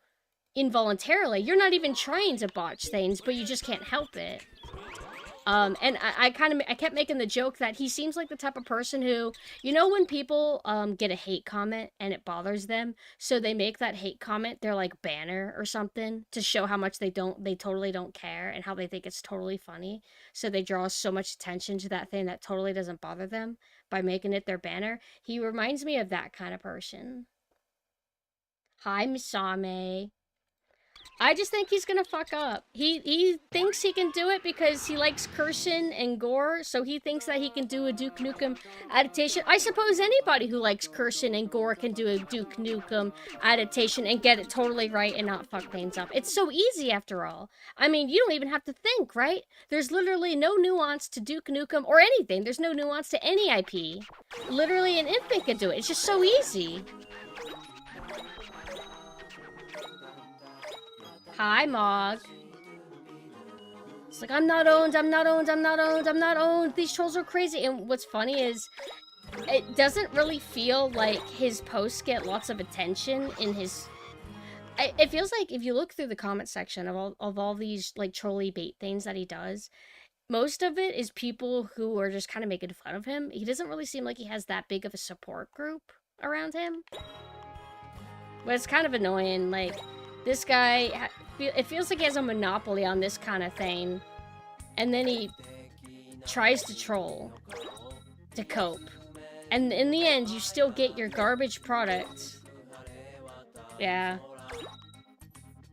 involuntarily. You're not even trying to botch things, but you just can't help it. And I kept making the joke that he seems like the type of person who, you know, when people get a hate comment and it bothers them, so they make that hate comment their like banner or something to show how much they totally don't care and how they think it's totally funny. So they draw so much attention to that thing that totally doesn't bother them by making it their banner. He reminds me of that kind of person. Hi, Misame. I just think he's gonna fuck up. He thinks he can do it because he likes cursing and gore, so he thinks that he can do a Duke Nukem adaptation. I suppose anybody who likes cursing and gore can do a Duke Nukem adaptation and get it totally right and not fuck things up. It's so easy after all. I mean, you don't even have to think, right? There's literally no nuance to Duke Nukem or anything. There's no nuance to any IP. Literally an infant can do it. It's just so easy. Hi, Mog. It's like, I'm not owned, I'm not owned, I'm not owned, I'm not owned. These trolls are crazy. And what's funny is, it doesn't really feel like his posts get lots of attention in his... It feels like if you look through the comment section of all these, like, trolly bait things that he does, most of it is people who are just kind of making fun of him. He doesn't really seem like he has that big of a support group around him. But it's kind of annoying, like... This guy, it feels like he has a monopoly on this kind of thing. And then he tries to troll to cope. And in the end, you still get your garbage product. Yeah.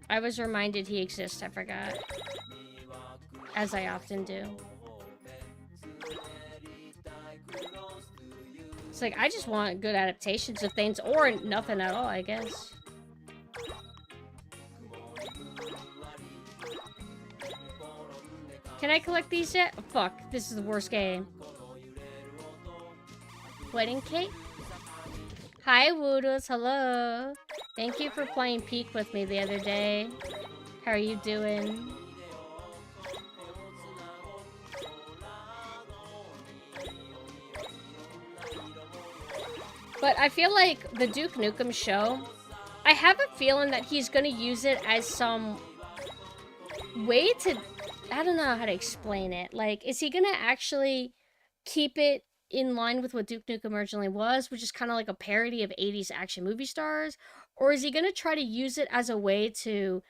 I was reminded he exists, I forgot. As I often do. It's like, I just want good adaptations of things, or nothing at all, I guess. Can I collect these yet? Oh, fuck, this is the worst game. Wedding cake? Hi, Woodles, hello. Thank you for playing Peak with me the other day. How are you doing? But I feel like the Duke Nukem show, I have a feeling that he's gonna use it as some way to... I don't know how to explain it. Like, is he gonna actually keep it in line with what Duke Nukem originally was, which is kind of like a parody of 80s action movie stars? Or is he gonna try to use it as a way to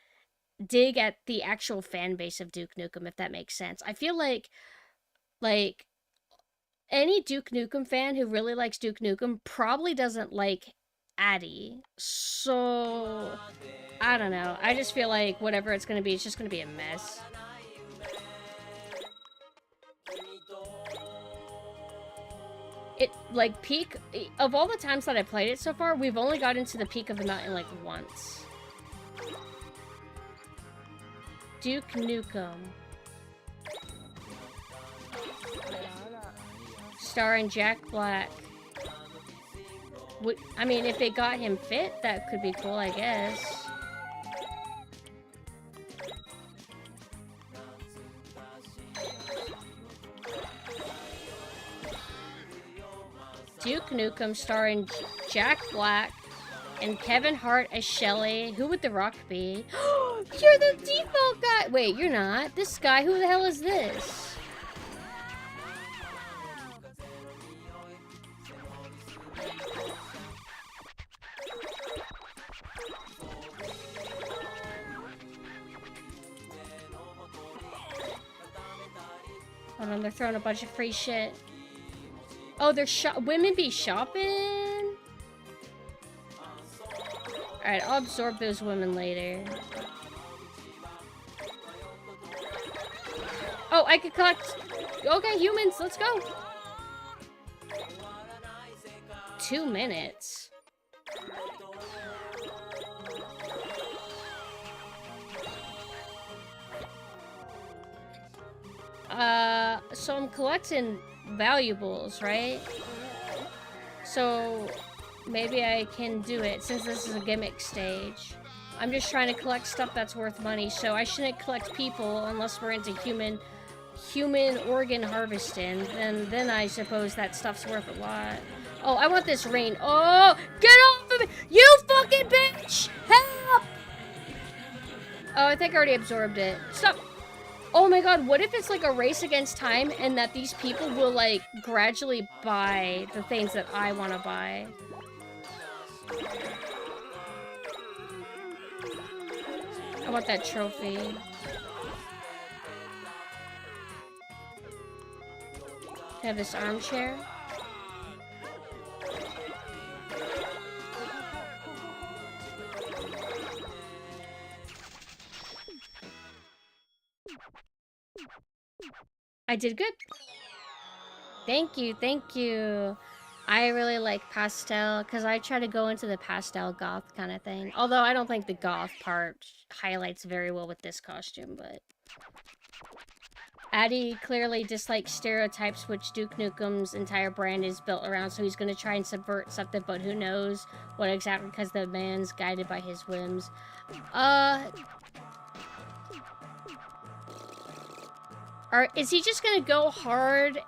dig at the actual fan base of Duke Nukem, if that makes sense? I feel like any Duke Nukem fan who really likes Duke Nukem probably doesn't like Addy. So, I don't know. I just feel like whatever it's gonna be, it's just gonna be a mess. It, like, peak... Of all the times that I played it so far, we've only got into the peak of the mountain, like, once. Duke Nukem. Starring Jack Black. I mean, if it got him fit, that could be cool, I guess. Duke Nukem starring Jack Black and Kevin Hart as Shelly. Who would The Rock be? You're the default guy! Wait, you're not. This guy, who the hell is this? Hold on, they're throwing a bunch of free shit. Oh, they're women be shopping? Alright, I'll absorb those women later. Oh, I could collect... Okay, humans, let's go. 2 minutes. So I'm collecting valuables, right? So maybe I can do it since this is a gimmick stage. I'm just trying to collect stuff that's worth money, so I shouldn't collect people unless we're into human organ harvesting. And then I suppose that stuff's worth a lot. Oh, I want this rain. Oh, get off of me! You fucking bitch! Help! Oh, I think I already absorbed it. Stop! Oh my god, what if it's like a race against time and that these people will like gradually buy the things that I want to buy? I want that trophy. Can I have this armchair? I did good. Thank you, thank you. I really like pastel because I try to go into the pastel goth kind of thing. Although I don't think the goth part highlights very well with this costume, but Addy clearly dislikes stereotypes, which Duke Nukem's entire brand is built around, so he's going to try and subvert something, but who knows what exactly, because the man's guided by his whims. Is he just going to go hard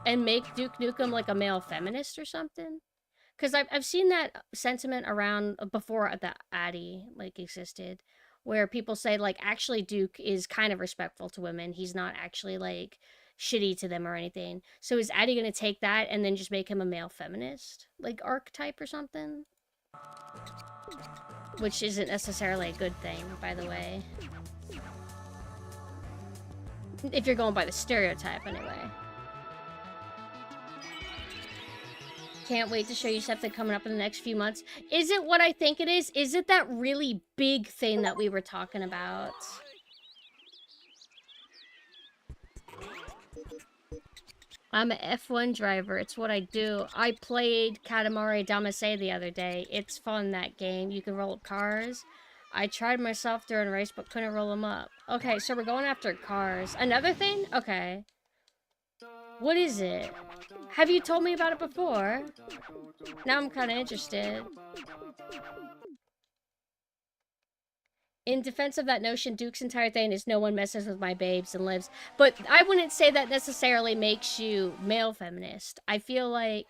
and make Duke Nukem like a male feminist or something? Because I've seen that sentiment around before the Addy like existed, where people say like actually Duke is kind of respectful to women. He's not actually like shitty to them or anything. So is Addy gonna take that and then just make him a male feminist like archetype or something? Which isn't necessarily a good thing, by the way. If you're going by the stereotype, anyway. Can't wait to show you something coming up in the next few months. Is it what I think it is? Is it that really big thing that we were talking about? I'm an F1 driver. It's what I do. I played Katamari Damacy the other day. It's fun, that game. You can roll up cars. I tried myself during a race, but couldn't roll them up. Okay, so we're going after cars. Another thing? Okay. What is it? Have you told me about it before? Now I'm kind of interested. In defense of that notion, Duke's entire thing is no one messes with my babes and lives. But I wouldn't say that necessarily makes you male feminist. I feel like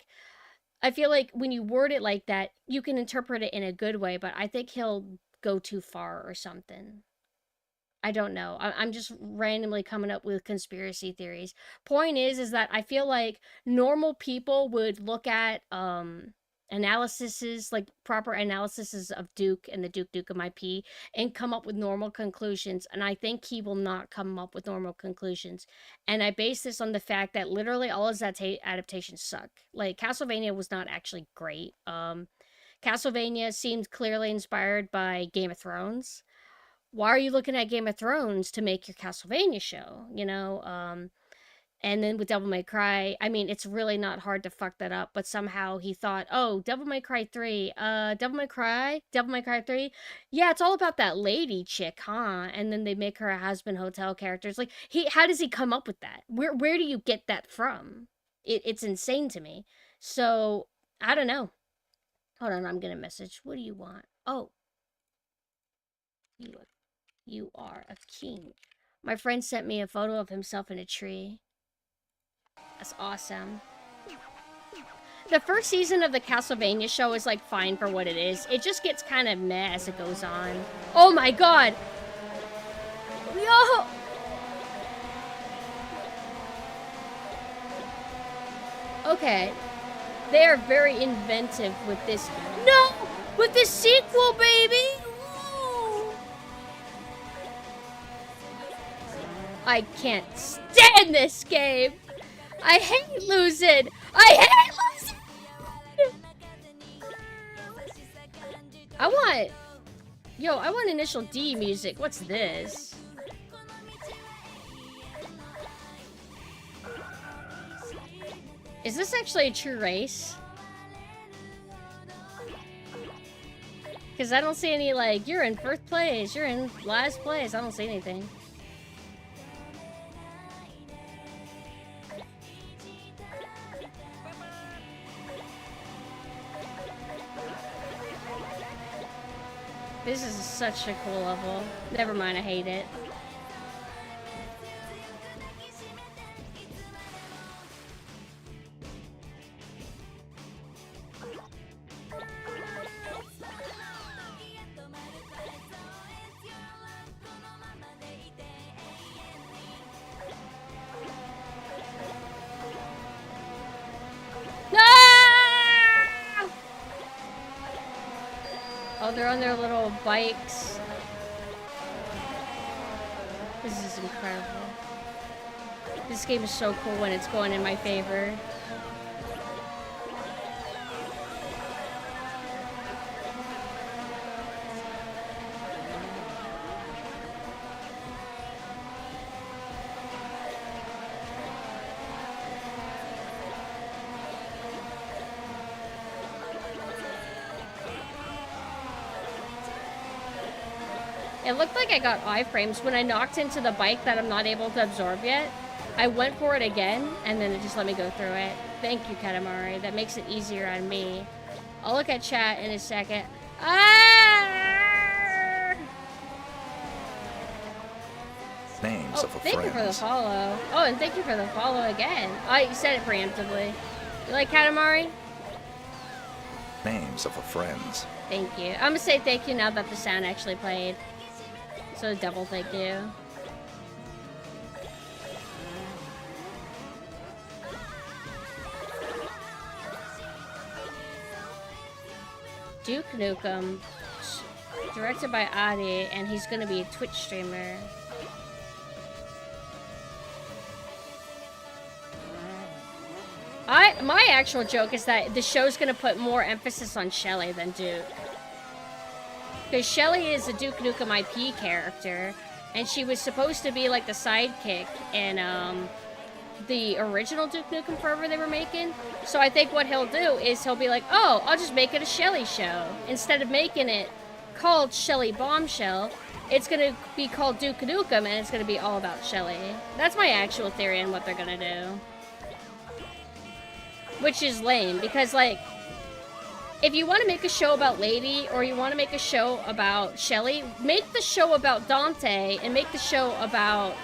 when you word it like that, you can interpret it in a good way, but I think he'll go too far or something. I don't know. I'm just randomly coming up with conspiracy theories. Point is that I feel like normal people would look at analyses, like proper analyses of Duke and the Duke Nukem IP, and come up with normal conclusions. And I think he will not come up with normal conclusions. And I base this on the fact that literally all his adaptations suck. Like Castlevania was not actually great. Castlevania seemed clearly inspired by Game of Thrones. Why are you looking at Game of Thrones to make your Castlevania show, you know? And then with Devil May Cry, I mean, it's really not hard to fuck that up, but somehow he thought, oh, Devil May Cry 3, Devil May Cry 3, yeah, it's all about that lady chick, huh? And then they make her a Husband Hotel character. It's like, how does he come up with that? Where do you get that from? It's insane to me. So, I don't know. Hold on, I'm gonna message. What do you want? Oh. You are a king. My friend sent me a photo of himself in a tree. That's awesome. The first season of the Castlevania show is like fine for what it is. It just gets kind of meh as it goes on. Oh my god! Yo! Okay. They are very inventive with this. No! With this sequel, baby! I can't stand this game. I hate losing. I hate losing. I want Initial D music. What's this? Is this actually a true race? Because I don't see any, like, you're in first place, you're in last place. I don't see anything. This is such a cool level. Never mind, I hate it. Oh, they're on their little bikes. This is incredible. This game is so cool when it's going in my favor. It looked like I got iframes when I knocked into the bike that I'm not able to absorb yet. I went for it again, and then it just let me go through it. Thank you, Katamari. That makes it easier on me. I'll look at chat in a second. Ah! Names of a thank you for the follow. Oh, and thank you for the follow again. You said it preemptively. You like Katamari? Names of a friends. Thank you. I'm gonna say thank you now that the sound actually played. So double thank you. Duke Nukem, directed by Adi, and he's gonna be a Twitch streamer. My actual joke is that the show's gonna put more emphasis on Shelly than Duke. Because Shelly is a Duke Nukem IP character, and she was supposed to be like the sidekick in the original Duke Nukem Forever they were making. So I think what he'll do is he'll be like, oh, I'll just make it a Shelly show. Instead of making it called Shelly Bombshell, it's gonna be called Duke Nukem, and it's gonna be all about Shelly. That's my actual theory on what they're gonna do. Which is lame, because, like, if you want to make a show about Lady, or you want to make a show about Shelly, make the show about Dante, and make the show about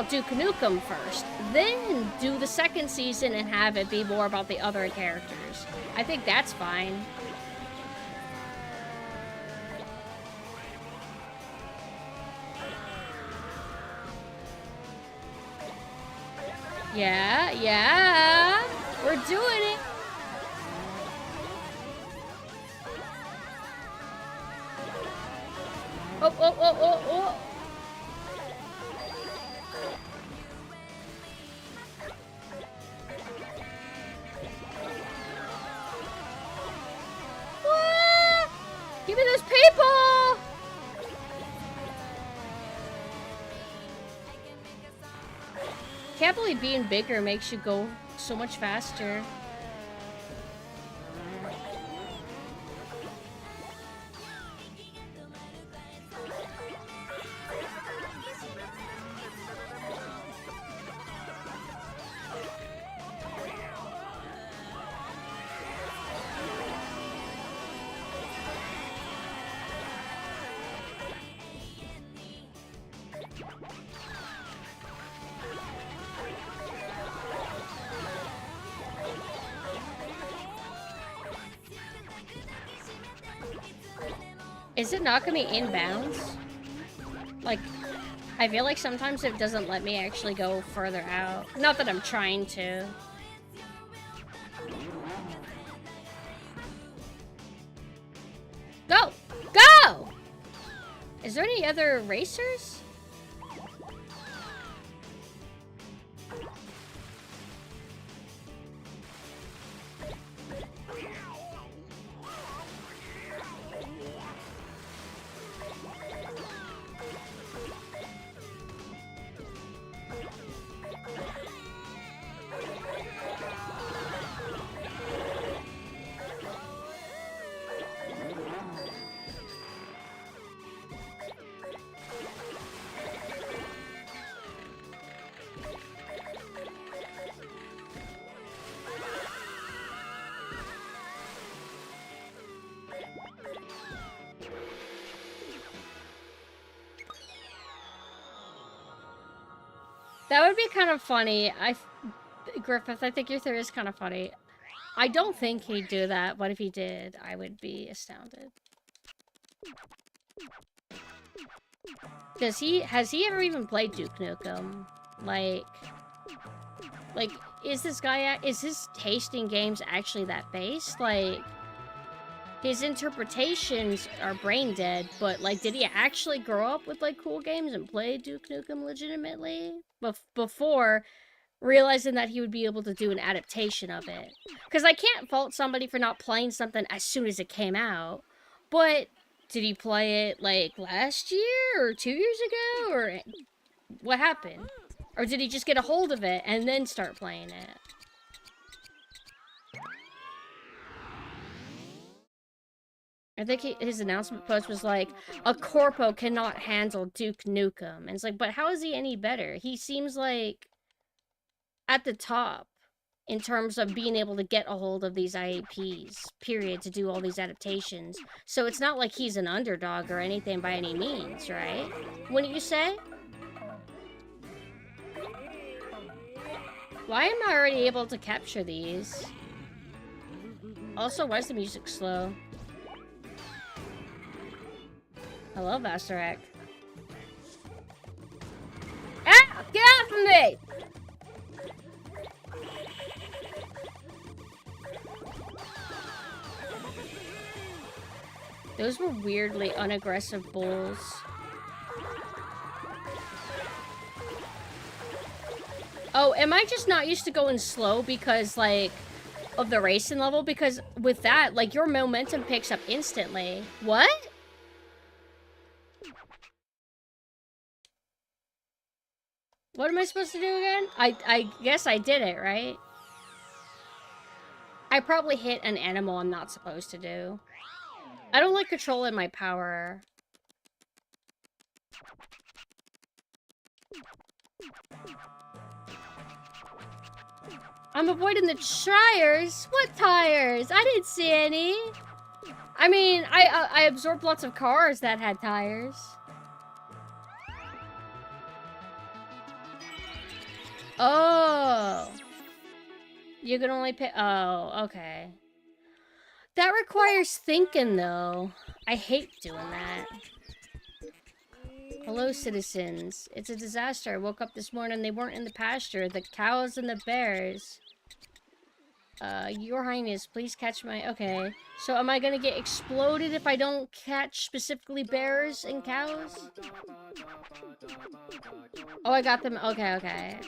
Duke Nukem first. Then do the second season and have it be more about the other characters. I think that's fine. Yeah. We're doing it. Oh. What? Give me those people! Can't believe being bigger makes you go so much faster. Is it not gonna be inbounds? Like, I feel like sometimes it doesn't let me actually go further out. Not that I'm trying to. Go! Go! Is there any other racers? That would be kind of funny. Griffith, I think your theory is kind of funny. I don't think he'd do that, but if he did, I would be astounded. Has he ever even played Duke Nukem? Like, is his taste in games actually that based? Like, his interpretations are brain dead, but, like, did he actually grow up with, like, cool games and play Duke Nukem legitimately? Before realizing that he would be able to do an adaptation of it. Because I can't fault somebody for not playing something as soon as it came out, but did he play it, like, last year or 2 years ago, or what happened? Or did he just get a hold of it and then start playing it? I think his announcement post was like, a corpo cannot handle Duke Nukem. And it's like, but how is he any better? He seems like at the top in terms of being able to get a hold of these IAPs, period, to do all these adaptations. So it's not like he's an underdog or anything by any means, right? Wouldn't you say? Why am I already able to capture these? Also, why is the music slow? Hello, Vassarek. Ah! Get off of me! Those were weirdly unaggressive bulls. Oh, am I just not used to going slow because, like, of the racing level? Because with that, like, your momentum picks up instantly. What? What am I supposed to do again? I guess I did it, right? I probably hit an animal I'm not supposed to do. I don't like controlling my power. I'm avoiding the tires? What tires? I didn't see any. I mean, I absorbed lots of cars that had tires. Oh. You can only pick... Oh, okay. That requires thinking, though. I hate doing that. Hello, citizens. It's a disaster. I woke up this morning, they weren't in the pasture. The cows and the bears. Your Highness, please catch my... Okay. So am I gonna get exploded if I don't catch specifically bears and cows? Oh, I got them. Okay, okay.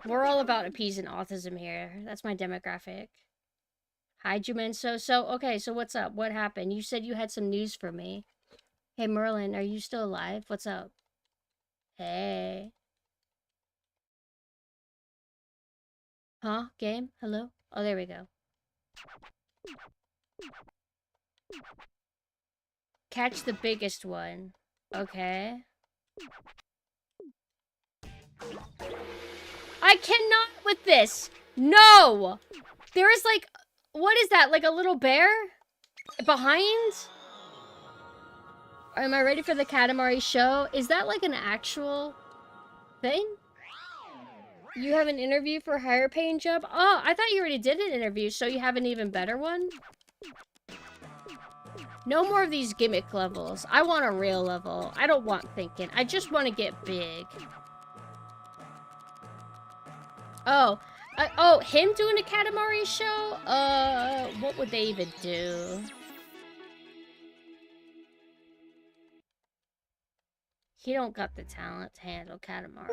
We're all about appeasing autism here. That's my demographic. Hi, Jumenso. So, okay, so what's up? What happened? You said you had some news for me. Hey, Merlin, are you still alive? What's up? Hey. Huh? Game? Hello? Oh, there we go. Catch the biggest one. Okay. I cannot with this! No! There is like... What is that? Like a little bear? Behind? Am I ready for the Katamari show? Is that like an actual thing? You have an interview for a higher paying job? Oh, I thought you already did an interview, so you have an even better one? No more of these gimmick levels. I want a real level. I don't want thinking. I just want to get big. Oh. Oh, him doing a Katamari show? What would they even do? He don't got the talent to handle Katamari.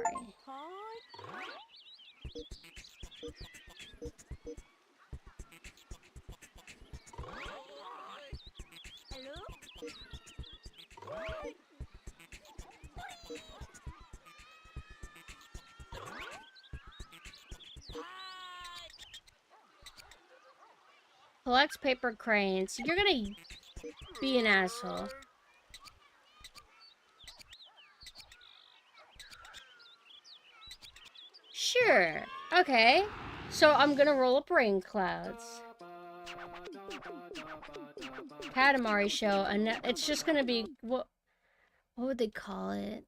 Collects paper cranes. You're gonna be an asshole. Sure. Okay. So I'm gonna roll up rain clouds. Katamari show, and it's just gonna be what would they call it?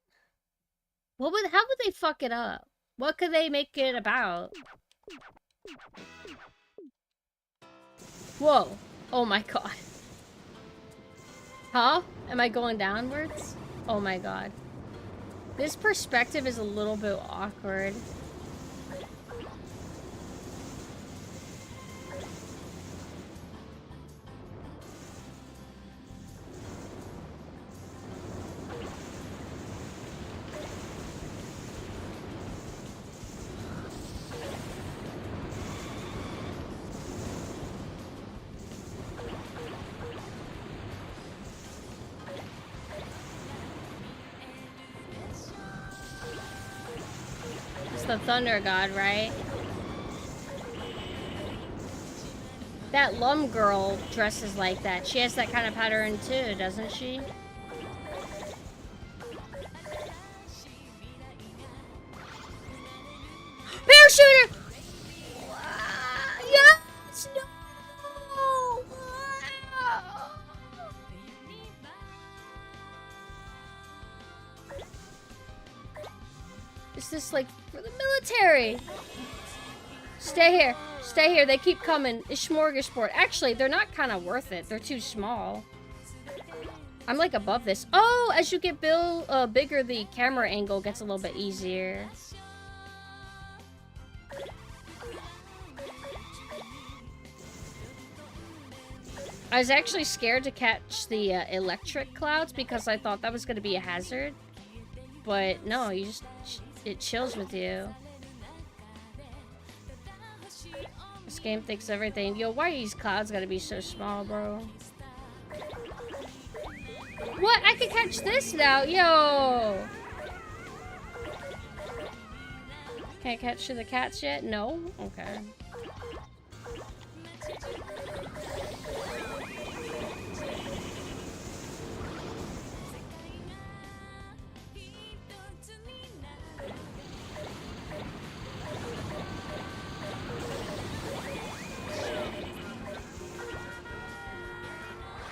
How would they fuck it up? What could they make it about? Whoa. Oh my god. Huh? Am I going downwards? Oh my god. This perspective is a little bit awkward. The thunder god, right? That Lum girl dresses like that. She has that kind of pattern too, doesn't she? Parachuter! Yes! No! Is this like for the military? Stay here. Stay here. They keep coming. It's smorgasbord. Actually, they're not kind of worth it. They're too small. I'm like above this. Oh, as you get bigger, the camera angle gets a little bit easier. I was actually scared to catch the electric clouds because I thought that was going to be a hazard. But no, you just... it chills with you. This game thinks everything. Yo, why are these clouds gotta be so small, bro? What? I can catch this now. Yo! Can't catch the cats yet? No? Okay.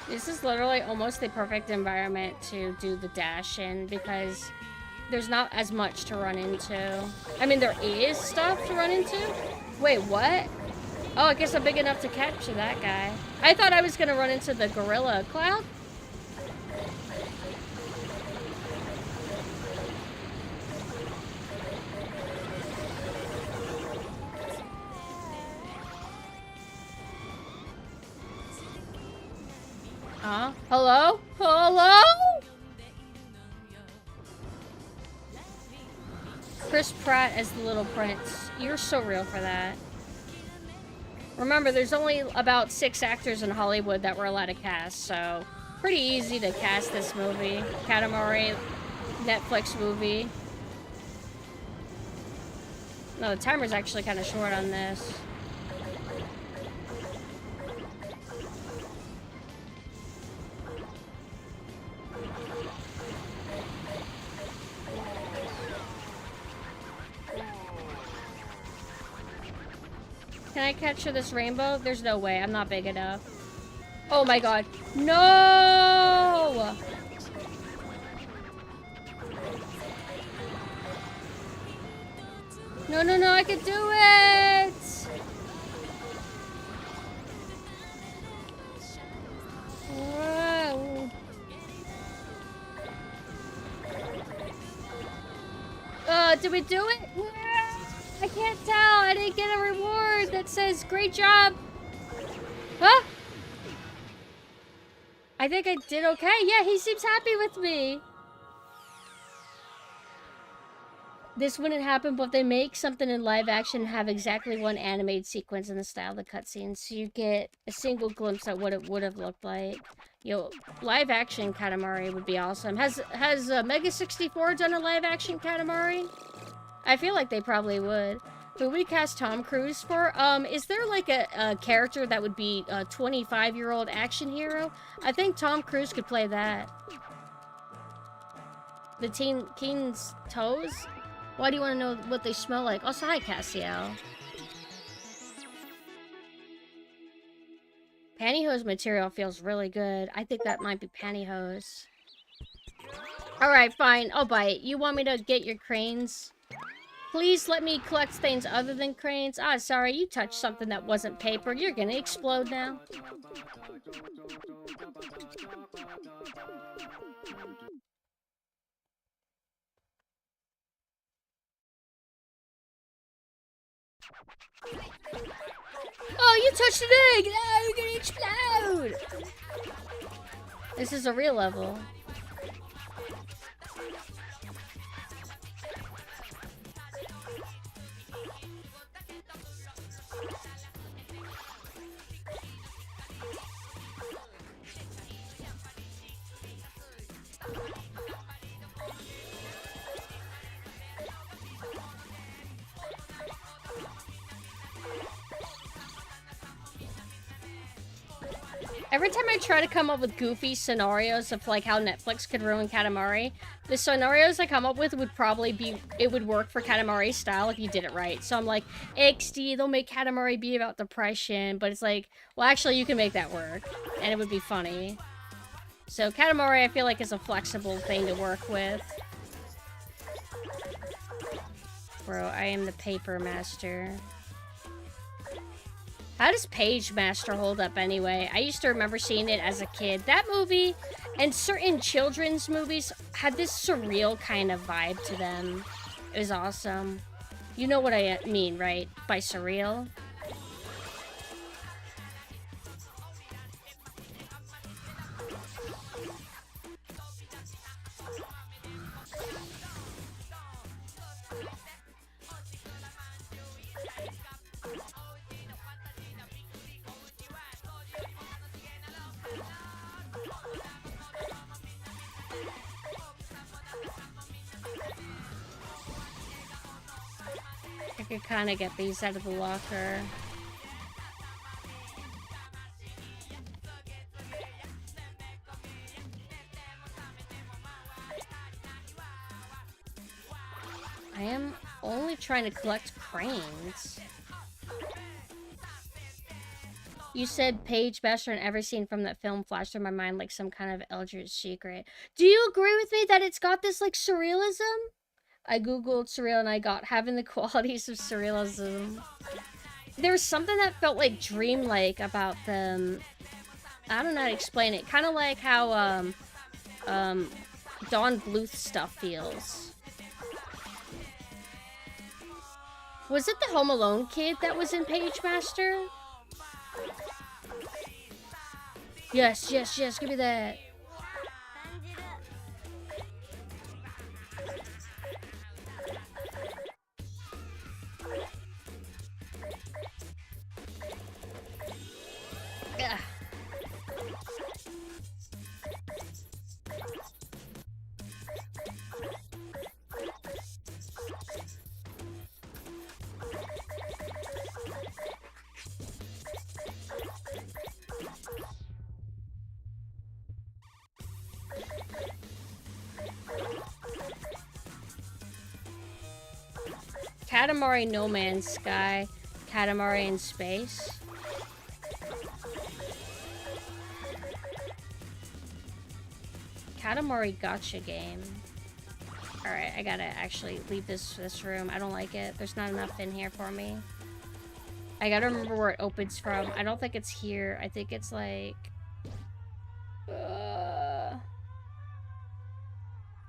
This is literally almost the perfect environment to do the dash in because there's not as much to run into. I mean, there is stuff to run into. Wait, what? Oh, I guess I'm big enough to capture that guy. I thought I was gonna run into the gorilla cloud. Hello? Hello? Chris Pratt as the Little Prince. You're so real for that. Remember, there's only about 6 actors in Hollywood that were allowed to cast, so pretty easy to cast this movie. Katamari, Netflix movie. No, the timer's actually kind of short on this. Can I capture this rainbow? There's no way. I'm not big enough. Oh my god. No! No, no, no. I can do it! Whoa. Did we do it? I can't tell. I didn't get a reward that says great job. Huh? I think I did okay. Yeah, he seems happy with me. This wouldn't happen, but if they make something in live action and have exactly one animated sequence in the style of the cutscenes, so you get a single glimpse at what it would have looked like. Yo, live action Katamari would be awesome. Has Mega 64 done a live action Katamari? I feel like they probably would. Who we cast Tom Cruise for? Is there like a character that would be a 25-year-old action hero? I think Tom Cruise could play that. The Keen's Toes? Why do you want to know what they smell like? Also, hi, Cassiel. Pantyhose material feels really good. I think that might be pantyhose. Alright, fine. I'll buy it. You want me to get your cranes? Please let me collect things other than cranes. Ah, sorry, you touched something that wasn't paper. You're gonna explode now. Oh, you touched an egg! No, you're gonna explode! This is a real level. Every time I try to come up with goofy scenarios of like how Netflix could ruin Katamari, the scenarios I come up with would probably be, it would work for Katamari style if you did it right. So I'm like, XD, they'll make Katamari be about depression, but it's like, well, actually you can make that work, and it would be funny. So Katamari, I feel like, is a flexible thing to work with. Bro, I am the paper master. How does Page Master hold up anyway? I used to remember seeing it as a kid. That movie and certain children's movies had this surreal kind of vibe to them. It was awesome. You know what I mean, right? By surreal? I could kind of get these out of the locker. I am only trying to collect cranes. You said Page Master, and every scene from that film flashed through my mind like some kind of Eldritch secret. Do you agree with me that it's got this like surrealism? I googled surreal and I got having the qualities of surrealism. There's something that felt like dreamlike about them. I don't know how to explain it. Kind of like how Don Bluth stuff feels. Was it the Home Alone kid that was in Page Master? Yes, yes, yes, give me that. Ugh. Katamari No Man's Sky, Katamari in Space. Katamari Gotcha game. Alright, I gotta actually leave this room. I don't like it. There's not enough in here for me. I gotta remember where it opens from. I don't think it's here. I think it's like...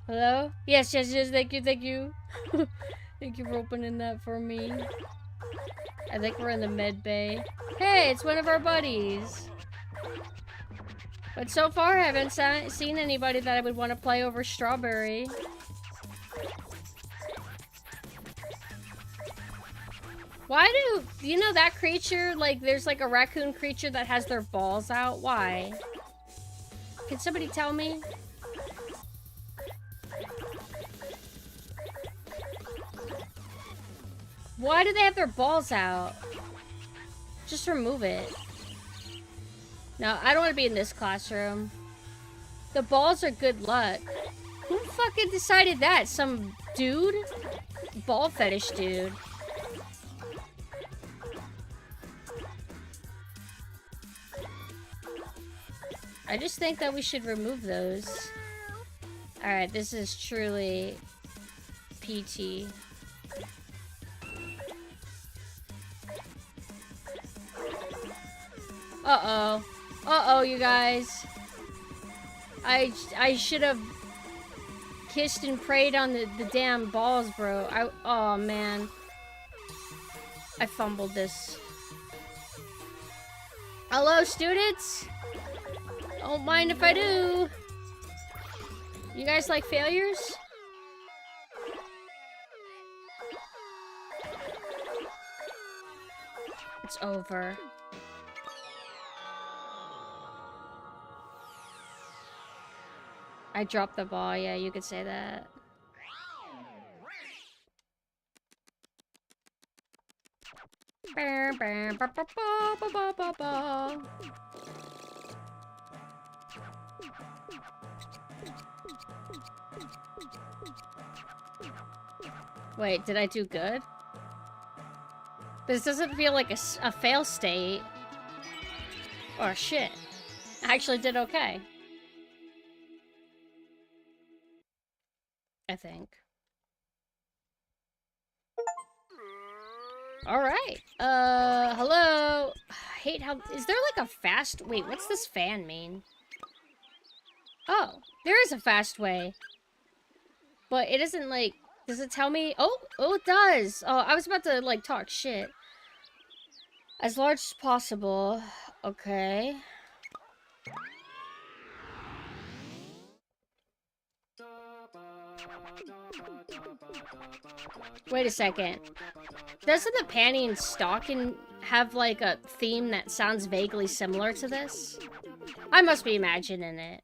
Hello? Yes, yes, yes, thank you, thank you. Thank you for opening that for me. I think we're in the med bay. Hey, it's one of our buddies. But so far, I haven't seen anybody that I would want to play over Strawberry. Why do... You know that creature? Like, there's like a raccoon creature that has their balls out. Why? Can somebody tell me? Why do they have their balls out? Just remove it. No, I don't want to be in this classroom. The balls are good luck. Who fucking decided that? Some dude? Ball fetish dude. I just think that we should remove those. Alright, this is truly PT. Uh-oh. Uh-oh, you guys. I should have kissed and prayed on the damn balls, bro. Oh, man. I fumbled this. Hello, students? Don't mind if I do. You guys like failures? It's over. I dropped the ball, yeah, you could say that. Wait, did I do good? This doesn't feel like a fail state. Oh, shit. I actually did okay. I think. Alright. Hello? I hate how... Is there like a fast... Wait, what's this fan mean? Oh, there is a fast way. But it isn't like... Does it tell me? Oh, it does. Oh, I was about to, like, talk shit. As large as possible. Okay. Wait a second. Doesn't the panty and stocking have, like, a theme that sounds vaguely similar to this? I must be imagining it.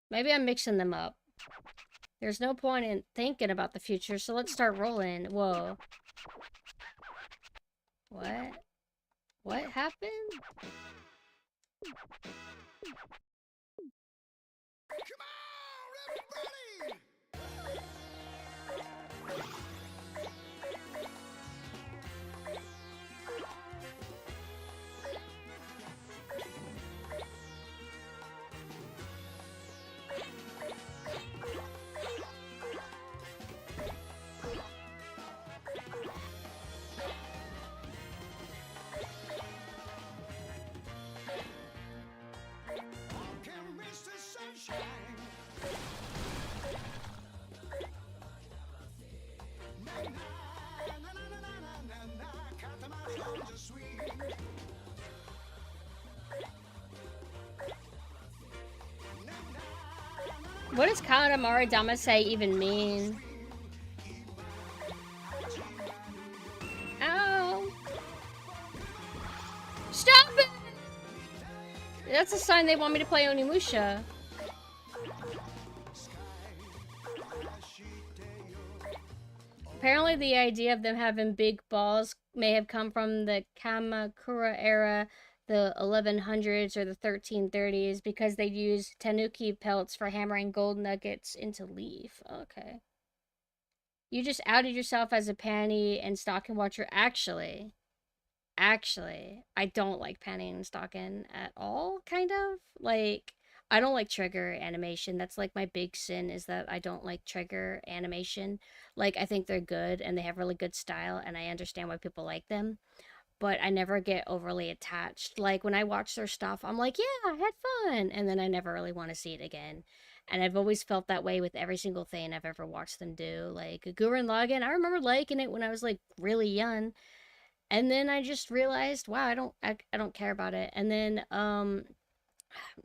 Maybe I'm mixing them up. There's no point in thinking about the future, so let's start rolling. Whoa. What? What happened? Come on, everybody! Pumpkin reach the sunshine. Na na na na na na na na. Katamari on the sweet. What does Katamari Damacy even mean? Ow! Stop it! That's a sign they want me to play Onimusha. Apparently the idea of them having big balls may have come from the Kamakura era, the 1100s or the 1330s, because they'd use tanuki pelts for hammering gold nuggets into leaf. Okay. You just outed yourself as a panty and stocking watcher. Actually, I don't like panty and stocking at all, kind of. Like, I don't like trigger animation. That's like my big sin, is that I don't like trigger animation. Like, I think they're good and they have really good style and I understand why people like them, but I never get overly attached. Like, when I watch their stuff, I'm like, yeah, I had fun, and then I never really want to see it again. And I've always felt that way with every single thing I've ever watched them do. Like, Gurren Lagann, I remember liking it when I was, like, really young. And then I just realized, wow, I don't care about it. And then,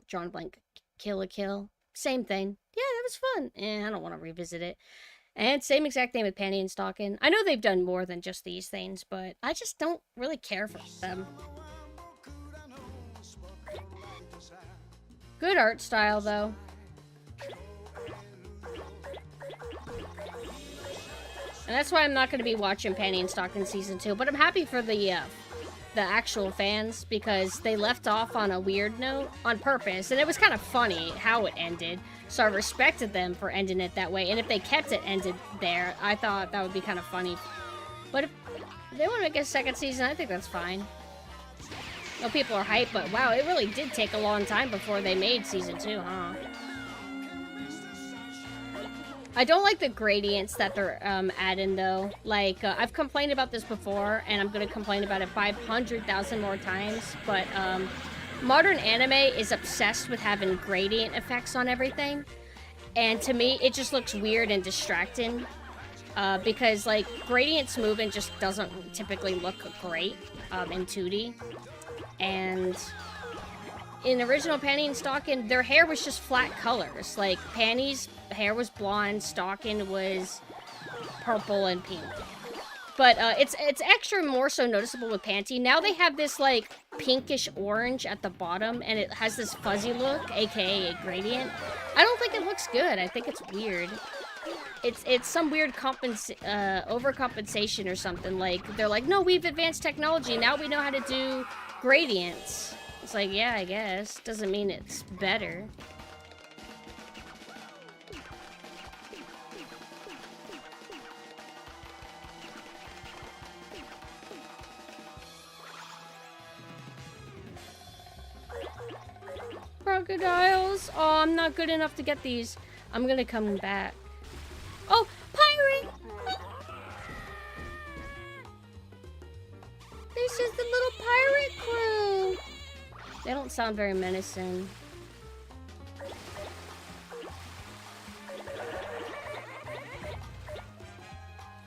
drawing blank, Kill la Kill, same thing. Yeah, that was fun. I don't want to revisit it. And same exact thing with panty and stocking. I know they've done more than just these things, but I just don't really care for them. Good art style, though. And that's why I'm not going to be watching Panty and Stocking Season 2. But I'm happy for the actual fans, because they left off on a weird note on purpose. And it was kind of funny how it ended. So I respected them for ending it that way. And if they kept it ended there, I thought that would be kind of funny. But if they want to make a second season, I think that's fine. No, people are hyped, but wow, it really did take a long time before they made Season 2, huh? I don't like the gradients that they're adding, though. Like, I've complained about this before, and I'm going to complain about it 500,000 more times, but modern anime is obsessed with having gradient effects on everything, and to me, it just looks weird and distracting, because, like, gradients moving just doesn't typically look great in 2D, and in original Panty and Stocking, their hair was just flat colors. Like, Panty's hair was blonde, Stocking was purple and pink. But it's extra more so noticeable with Panty. Now they have this, like, pinkish orange at the bottom, and it has this fuzzy look, aka a gradient. I don't think it looks good. I think it's weird. It's some weird overcompensation or something. Like, they're like, no, we've advanced technology. Now we know how to do gradients. It's like, yeah, I guess. Doesn't mean it's better. Crocodiles! Oh, I'm not good enough to get these. I'm gonna come back. Oh, pirate! This is the little pirate crew! They don't sound very menacing.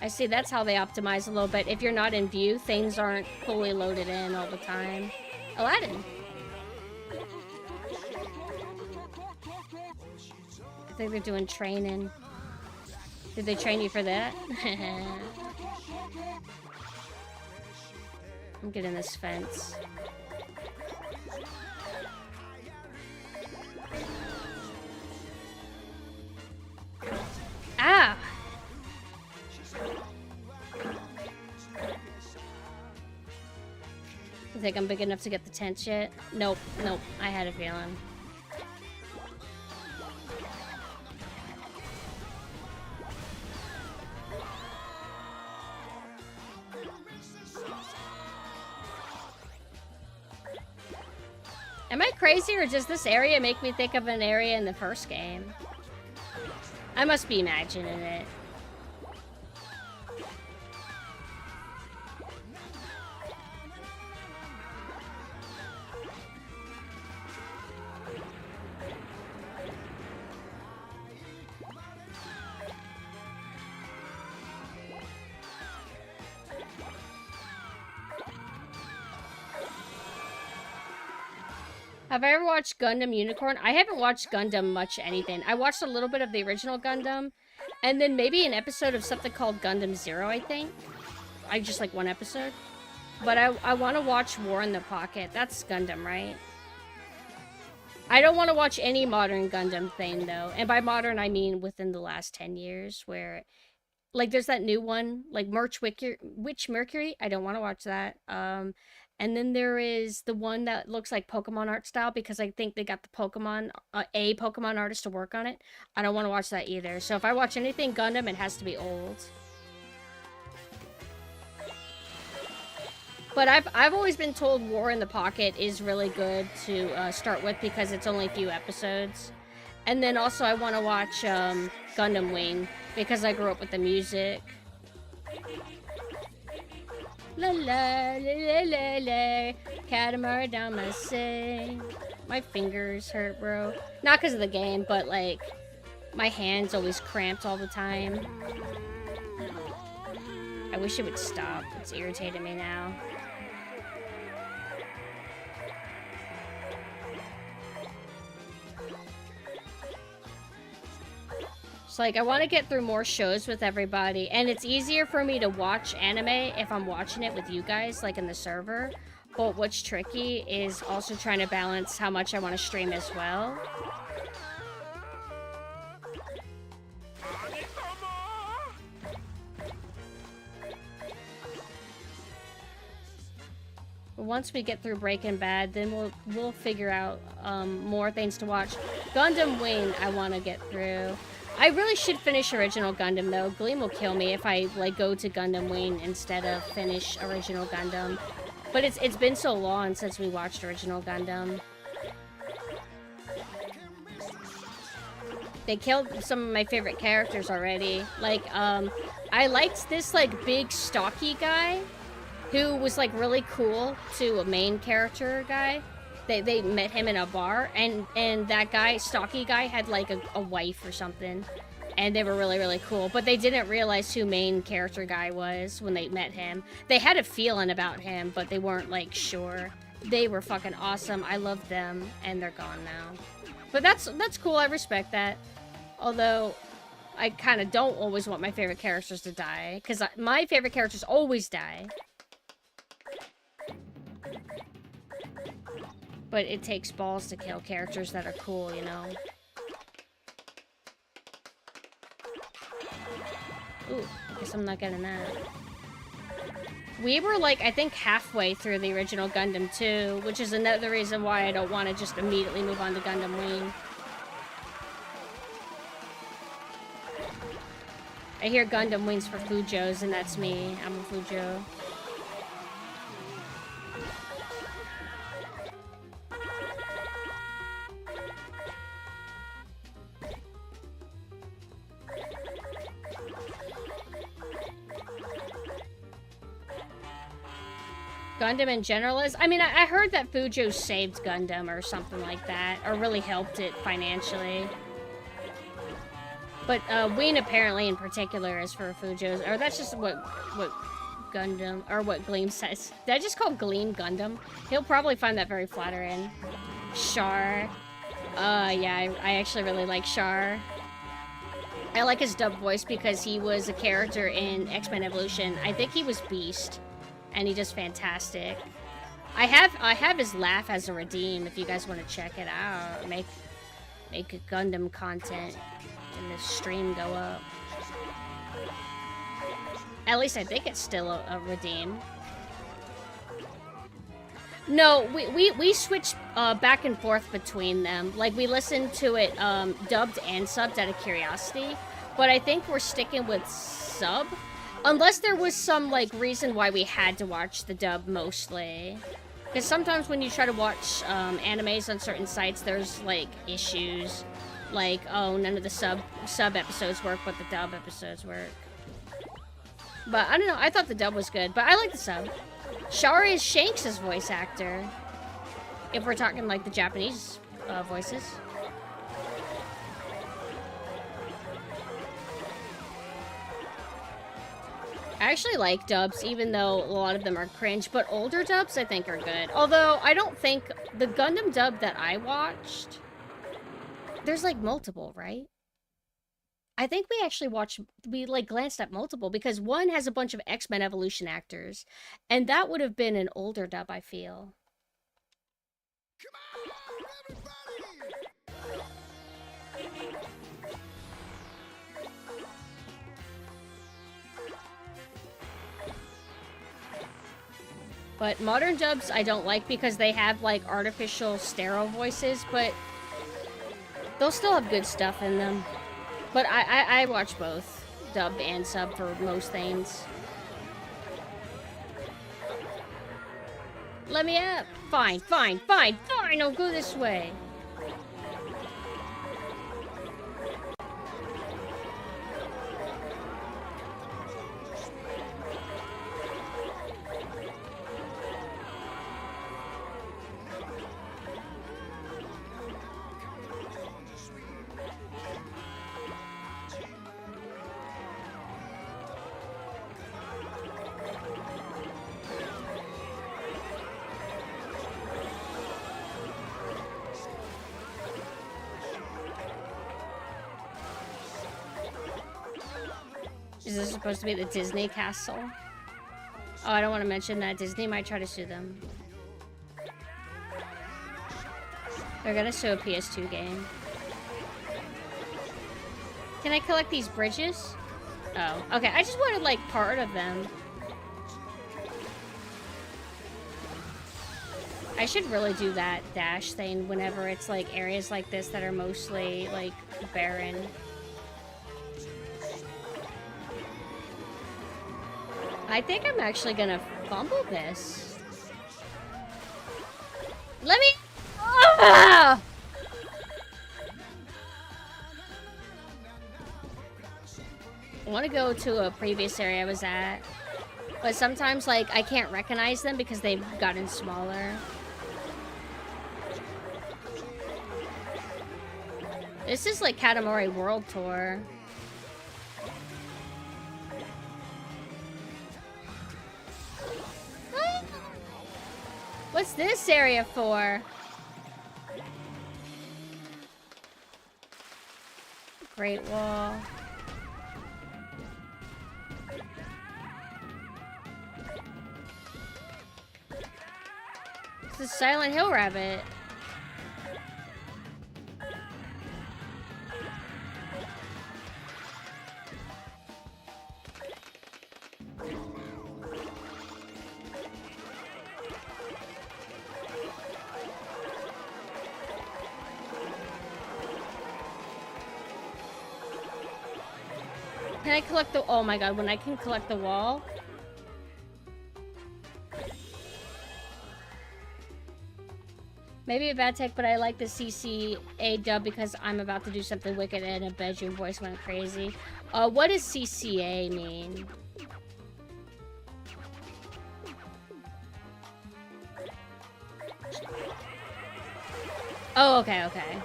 I see, that's how they optimize a little bit. If you're not in view, things aren't fully loaded in all the time. Aladdin! I think they're doing training. Did they train you for that? I'm getting this fence. Ah! You think I'm big enough to get the tent yet? Nope, nope. I had a feeling. Am I crazy, or does this area make me think of an area in the first game? I must be imagining it. Have I ever watched Gundam Unicorn? I haven't watched Gundam much anything. I watched a little bit of the original Gundam, and then maybe an episode of something called Gundam Zero, I think. I just like one episode. But I want to watch War in the Pocket. That's Gundam, right? I don't want to watch any modern Gundam thing, though. And by modern, I mean within the last 10 years, where... Like, there's that new one, like Witch Mercury. I don't want to watch that. And then there is the one that looks like Pokemon art style, because I think they got the Pokemon, a Pokemon artist to work on it. I don't want to watch that either. So if I watch anything Gundam, it has to be old. But I've always been told War in the Pocket is really good to start with, because it's only a few episodes. And then also I want to watch Gundam Wing, because I grew up with the music. La la la la la la, Katamari down my sing. My fingers hurt, bro. Not because of the game, but like my hands always cramped all the time. I wish it would stop. It's irritating me now. So, like, I want to get through more shows with everybody, and it's easier for me to watch anime if I'm watching it with you guys, like in the server. But what's tricky is also trying to balance how much I want to stream as well. Once we get through Breaking Bad, then we'll figure out more things to watch. Gundam Wing, I want to get through. I really should finish original Gundam, though. Gleam will kill me if I, like, go to Gundam Wing instead of finish original Gundam. But it's been so long since we watched original Gundam. They killed some of my favorite characters already. Like, I liked this, like, big, stocky guy who was, like, really cool to a main character guy. They met him in a bar, and that guy, stocky guy, had like a wife or something, and they were really, really cool. But they didn't realize who main character guy was when they met him. They had a feeling about him, but they weren't like sure. They were fucking awesome. I loved them, and they're gone now. But that's cool. I respect that. Although I kind of don't always want my favorite characters to die, because my favorite characters always die. But it takes balls to kill characters that are cool, you know? Ooh, I guess I'm not getting that. We were like, I think halfway through the original Gundam 2, which is another reason why I don't want to just immediately move on to Gundam Wing. I hear Gundam Wings for Fujos, and that's me. I'm a Fujo. Gundam in general is... I mean, I heard that Fujo saved Gundam or something like that, or really helped it financially. But Ween apparently in particular is for Fujos, or that's just what Gundam, or what Gleam says. Did I just call Gleam Gundam? He'll probably find that very flattering. Char. Yeah, I actually really like Char. I like his dub voice because he was a character in X-Men Evolution. I think he was Beast. And he does fantastic. I have his laugh as a redeem if you guys want to check it out. Make Gundam content and the stream go up. At least I think it's still a redeem. No, we switch back and forth between them. Like, we listen to it dubbed and subbed out of curiosity. But I think we're sticking with sub. Unless there was some, like, reason why we had to watch the dub mostly. Because sometimes when you try to watch animes on certain sites, there's, like, issues. Like, oh, none of the sub episodes work, but the dub episodes work. But, I don't know, I thought the dub was good, but I like the sub. Char is Shanks' voice actor. If we're talking, like, the Japanese voices. I actually like dubs, even though a lot of them are cringe, but older dubs I think are good. Although, I don't think the Gundam dub that I watched, there's like multiple, right? I think we actually like glanced at multiple, because one has a bunch of X-Men Evolution actors, and that would have been an older dub, I feel. But modern dubs I don't like because they have like artificial sterile voices, but they'll still have good stuff in them. But I watch both, dubbed and sub for most things. Let me up. Fine, fine, fine, fine, I'll go this way. Is this supposed to be the Disney castle? Oh, I don't want to mention that. Disney might try to sue them. They're gonna sue a PS2 game. Can I collect these bridges? Oh, okay. I just wanted, like, part of them. I should really do that dash thing whenever it's, like, areas like this that are mostly, like, barren. I think I'm actually gonna fumble this. Let me... Ah! I want to go to a previous area I was at. But sometimes, like, I can't recognize them because they've gotten smaller. This is like Katamari World Tour. What's this area for? Great Wall. It's a Silent Hill rabbit. Can I collect the... Oh my god, when I can collect the wall... Maybe a bad tech, but I like the CCA dub because I'm about to do something wicked and a bedroom voice went crazy. What does CCA mean? Oh, okay, okay.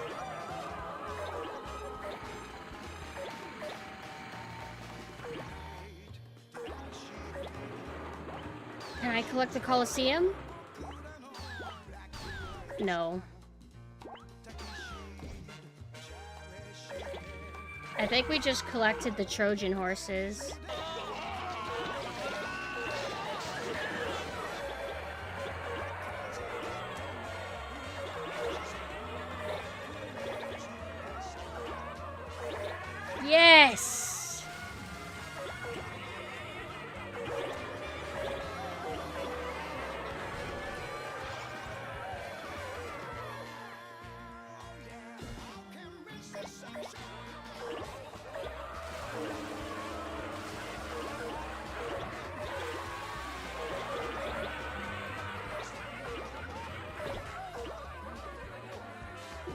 Can I collect the Colosseum? No. I think we just collected the Trojan horses. Yes!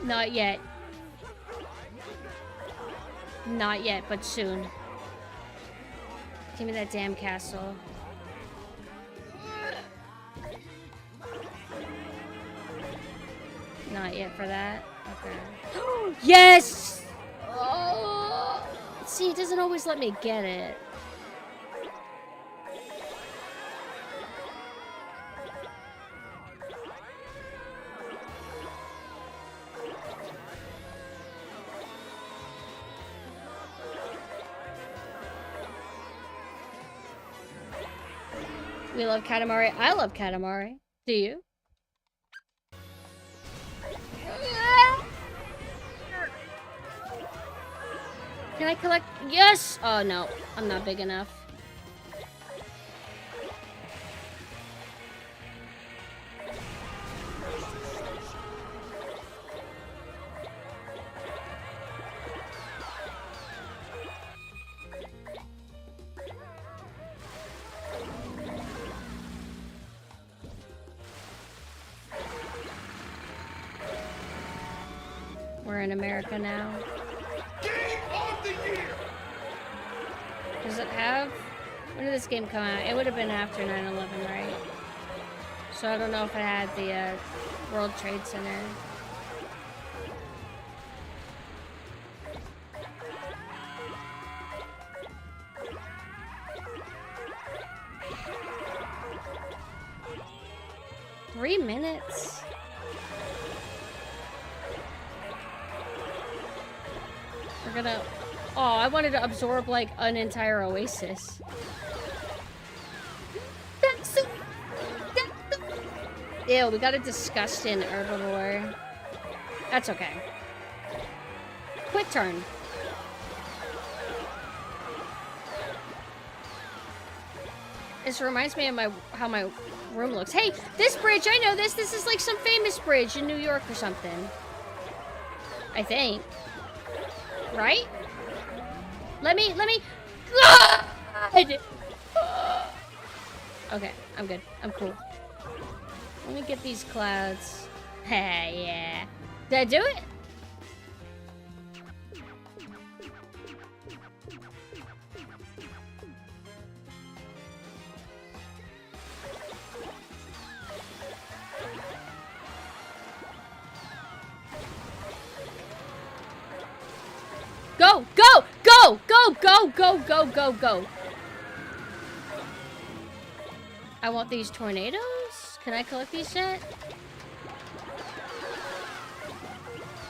Not yet. Not yet, but soon. Give me that damn castle. Not yet for that. Okay. Yes! Oh! See, it doesn't always let me get it. We love Katamari. I love Katamari. Do you? Can I collect? Yes! Oh, no. I'm not big enough. We're in America now. Game of the year! Does it have... When did this game come out? It would have been after 9/11, right? So I don't know if it had the World Trade Center. Three minutes? We're gonna... Oh, I wanted to absorb, like, an entire oasis. Ew, we got a disgusting herbivore. That's okay. Quick turn. This reminds me of how my room looks. Hey, this bridge, I know this. This is like some famous bridge in New York or something. I think. Right? Let me... God! Okay, I'm good. I'm cool. Let me get these clouds. Yeah. Did I do it? Go! Go! Go! Go! Go! Go! Go! Go! Go! I want these tornadoes? Can I collect these yet?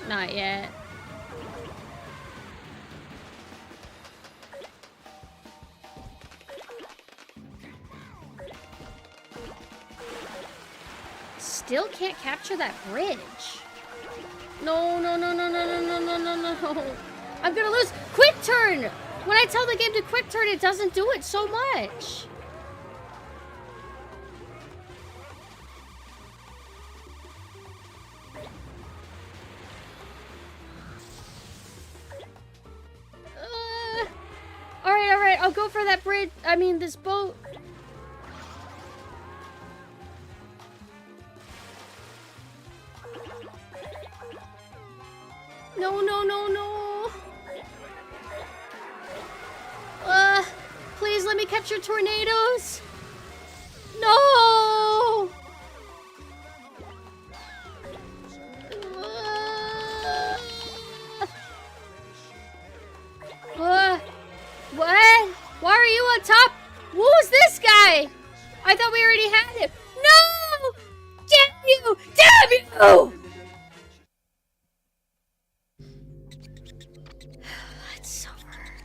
Not yet. Still can't capture that bridge. No, no, no, no, no, no, no, no, no, no. I'm gonna lose. Quick turn! When I tell the game to quick turn, it doesn't do it so much. go for that bridge. I mean, this boat. No, no, no, no. Please let me capture tornadoes. No. What? Why are you on top? Who was this guy? I thought we already had him. No! Damn you! Damn you! It's over.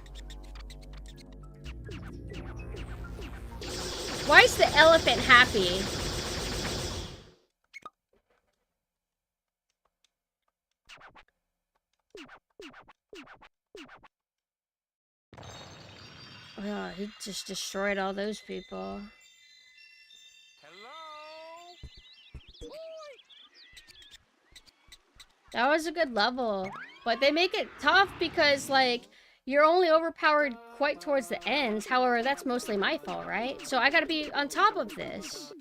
Why is the elephant happy? Oh, he just destroyed all those people. That was a good level. But they make it tough because, like, you're only overpowered quite towards the ends. However, that's mostly my fault, right? So I gotta be on top of this.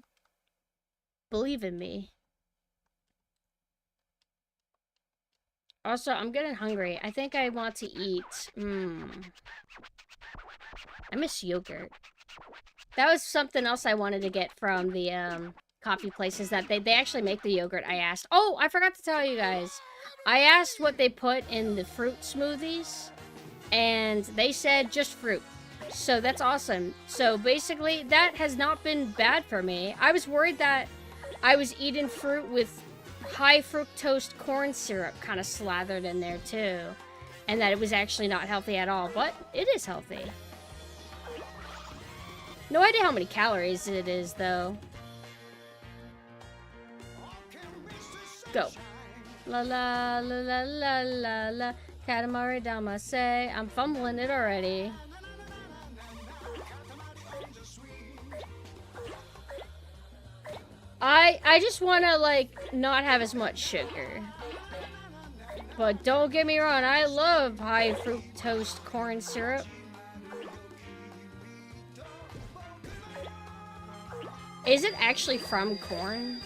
Believe in me. Also, I'm getting hungry. I think I want to eat. I miss yogurt. That was something else I wanted to get from the coffee places, that they actually make the yogurt I asked. Oh, I forgot to tell you guys. I asked what they put in the fruit smoothies, and they said just fruit. So that's awesome. So basically, that has not been bad for me. I was worried that I was eating fruit with high fructose corn syrup kind of slathered in there too, and that it was actually not healthy at all, but it is healthy. No idea how many calories it is, though. Go. La la la la la la la. Katamari Damacy. I'm fumbling it already. I just want to, like, not have as much sugar. But don't get me wrong, I love high fructose corn syrup. Is it actually from corn?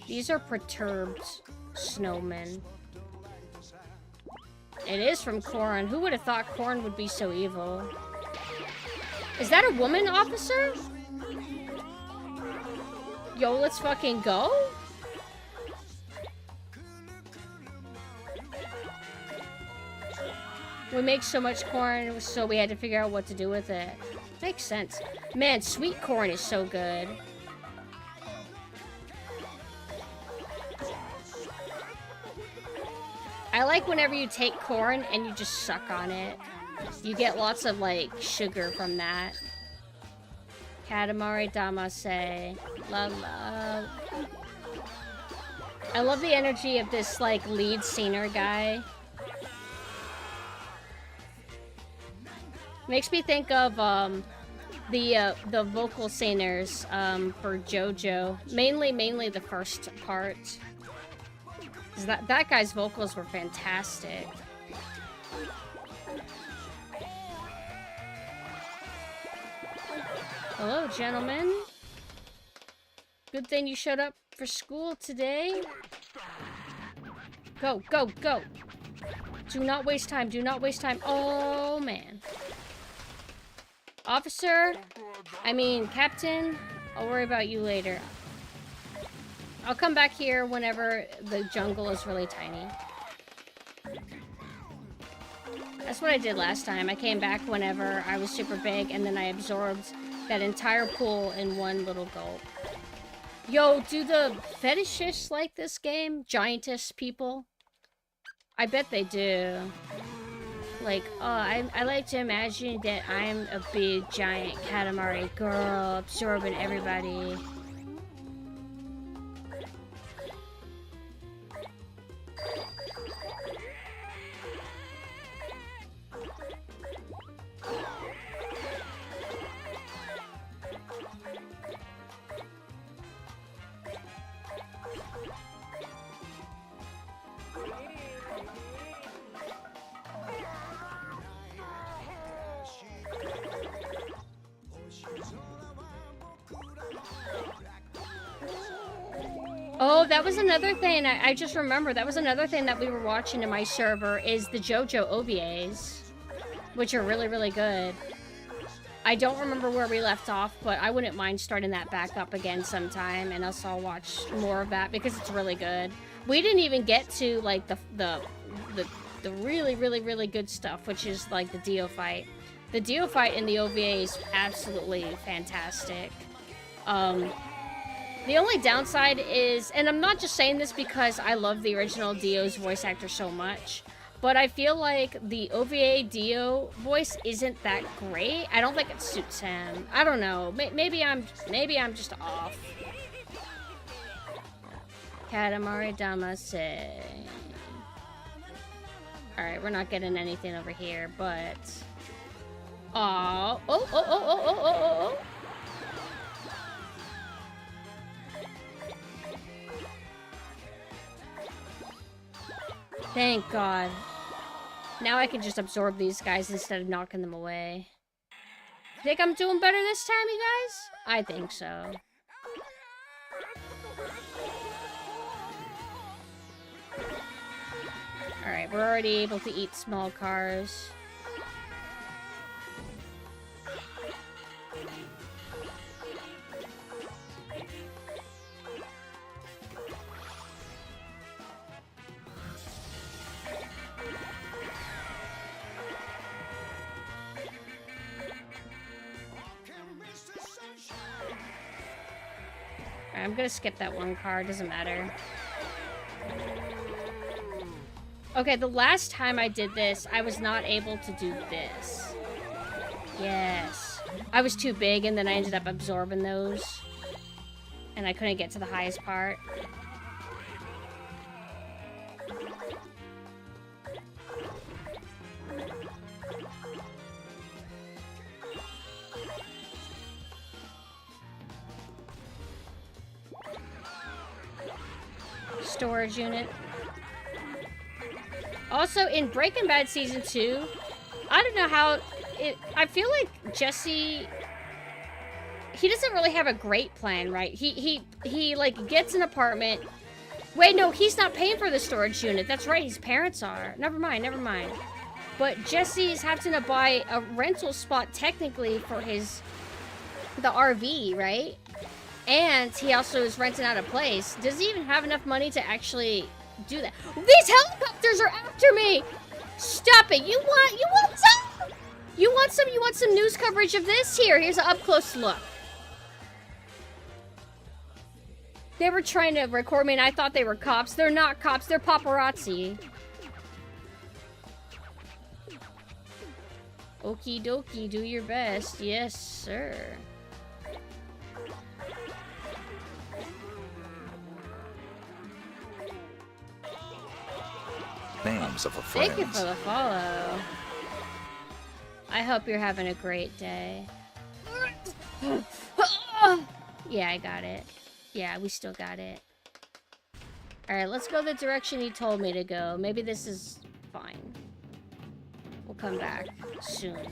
These are perturbed snowmen. It is from corn. Who would have thought corn would be so evil? Is that a woman, officer? Yo, let's fucking go. We make so much corn, so we had to figure out what to do with it. Makes sense. Man, sweet corn is so good. I like whenever you take corn and you just suck on it. You get lots of, like, sugar from that. Katamari Damacy. La la. I love the energy of this, like, lead singer guy. Makes me think of the vocal singers for JoJo. Mainly the first part. That guy's vocals were fantastic. Hello, gentlemen. Good thing you showed up for school today. Go, go, go. Do not waste time. Do not waste time. Oh, man. Officer, I mean, Captain, I'll worry about you later. I'll come back here whenever the jungle is really tiny. That's what I did last time. I came back whenever I was super big, and then I absorbed that entire pool in one little gulp. Yo, do the fetishists like this game? Giantess people? I bet they do. Like, oh, I like to imagine that I'm a big, giant Katamari girl absorbing everybody. Oh, that was another thing. I just remember that was another thing that we were watching in my server is the JoJo OVAs, which are really, really good. I don't remember where we left off, but I wouldn't mind starting that back up again sometime, and us all watch more of that because it's really good. We didn't even get to like the really, really, really good stuff, which is like the Dio fight. The Dio fight in the OVA is absolutely fantastic. The only downside is, and I'm not just saying this because I love the original Dio's voice actor so much, but I feel like the OVA Dio voice isn't that great. I don't think it suits him. I don't know. Maybe I'm just off. Katamari Damacy. Alright, we're not getting anything over here, but... Oh. Thank God. Now I can just absorb these guys instead of knocking them away. Think I'm doing better this time, you guys? I think so. Alright, we're already able to eat small cars. I'm gonna skip that one car, doesn't matter. Okay, the last time I did this, I was not able to do this. Yes. I was too big and then I ended up absorbing those. And I couldn't get to the highest part. Storage unit. Also, in Breaking Bad Season 2, I don't know how... I feel like Jesse... He doesn't really have a great plan, right? He like, gets an apartment... Wait, no, he's not paying for the storage unit. That's right, his parents are. Never mind. But Jesse's having to buy a rental spot, technically, for the RV, right? And he also is renting out a place. Does he even have enough money to actually do that? These helicopters are after me! Stop it! You want some? You want some news coverage of this? Here's an up-close look. They were trying to record me and I thought they were cops. They're not cops, they're paparazzi. Okie dokie, do your best. Yes, sir. Names of a friend. Thank you for the follow. I hope you're having a great day. Yeah, I got it. Yeah, we still got it. Alright, let's go the direction he told me to go. Maybe this is fine. We'll come back soon.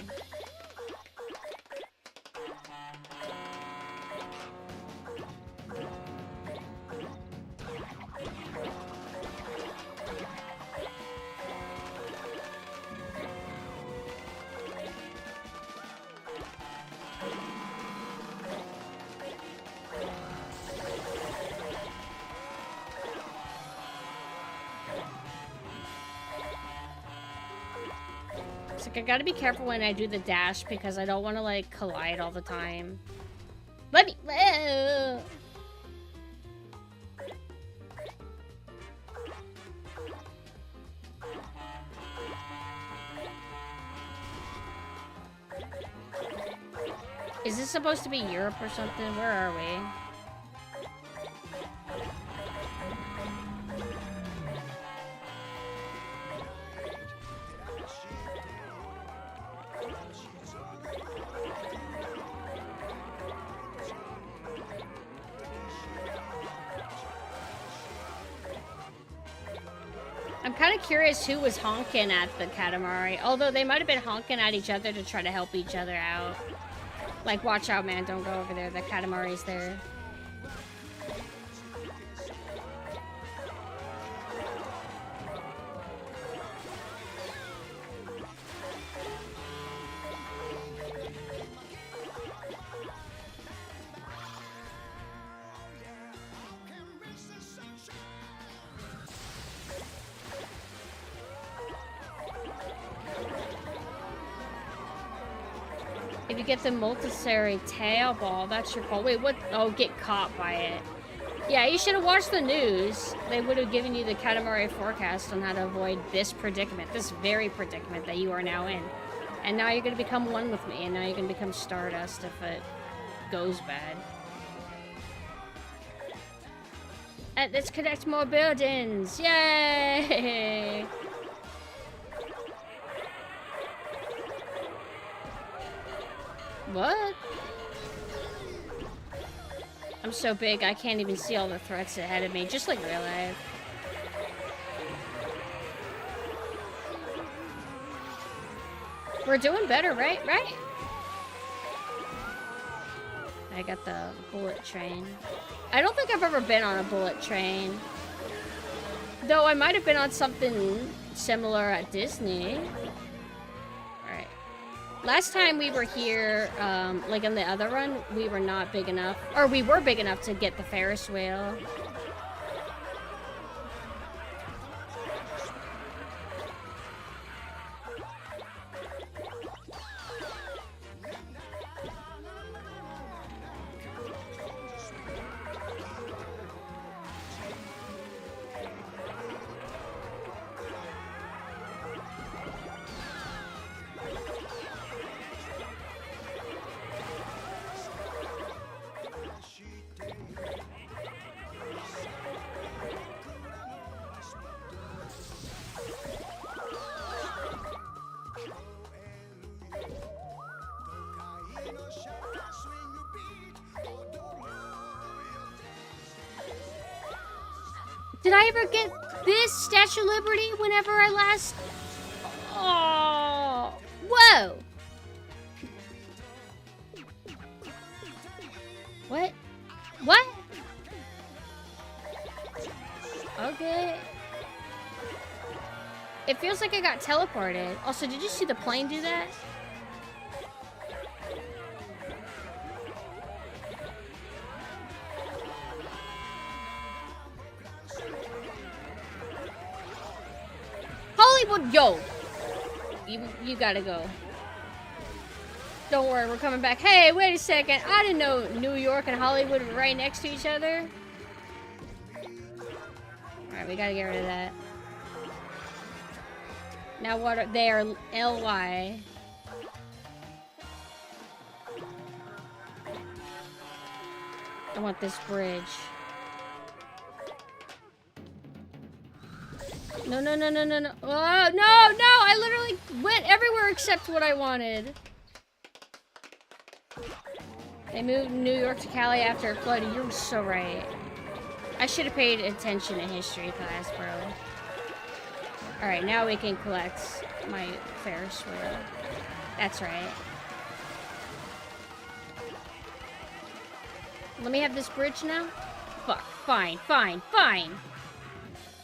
I gotta be careful when I do the dash because I don't want to like collide all the time. Let me. Is this supposed to be Europe or something? Where are we? I'm kind of curious who was honking at the Katamari, although they might have been honking at each other to try to help each other out. Like, watch out, man. Don't go over there. The Katamari's there. If you get the multicellular tail ball, that's your fault. Wait, what? Oh, get caught by it. Yeah, you should have watched the news. They would have given you the Katamari forecast on how to avoid this predicament, this very predicament that you are now in. And now you're going to become one with me, and now you're going to become Stardust if it goes bad. Let's connect more buildings! Yay! What? I'm so big, I can't even see all the threats ahead of me, just like real life. We're doing better, right? I got the bullet train. I don't think I've ever been on a bullet train. Though I might have been on something similar at Disney. Alright. Last time we were here, like in the other run, we were not big enough. Or we were big enough to get the Ferris wheel. Did I ever get this Statue of Liberty whenever I last... Oh... Whoa! What? What? Okay. It feels like I got teleported. Also, did you see the plane do that? Hollywood, yo! You gotta go. Don't worry, we're coming back. Hey, wait a second. I didn't know New York and Hollywood were right next to each other. Alright, we gotta get rid of that. Now what are they? Are LY. I want this bridge. No, no, no, no, no, no. Oh, no, no! I literally went everywhere except what I wanted. They moved New York to Cali after it flooded. You're so right. I should have paid attention in history class, bro. Alright, now we can collect my Ferris wheel. That's right. Let me have this bridge now? Fuck. Fine, fine, fine.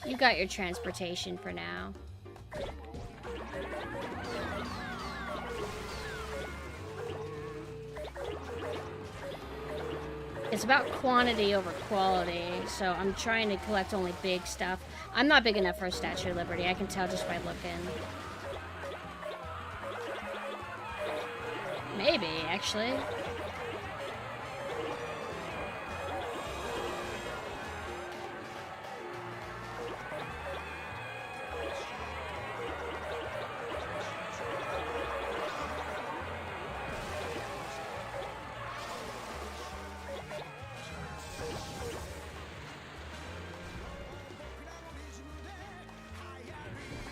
You got your transportation for now. It's about quantity over quality, so I'm trying to collect only big stuff. I'm not big enough for a Statue of Liberty, I can tell just by looking. Maybe, actually.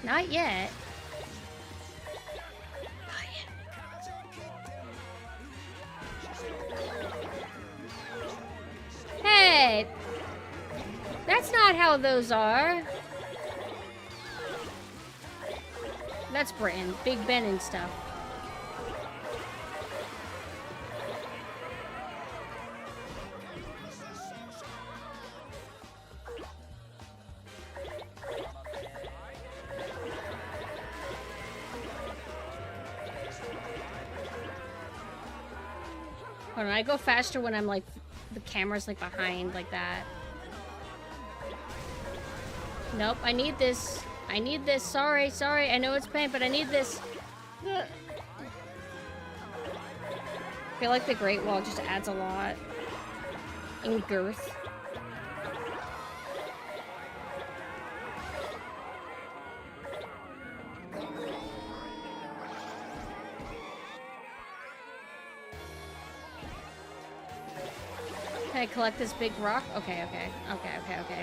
Not yet. Not yet. Hey! That's not how those are. That's Britain. Big Ben and stuff. Hold on, I go faster when I'm like, the camera's like behind like that. Nope, I need this. I need this. Sorry, sorry. I know it's pain, but I need this. I feel like the Great Wall just adds a lot in girth. Can I collect this big rock? Okay.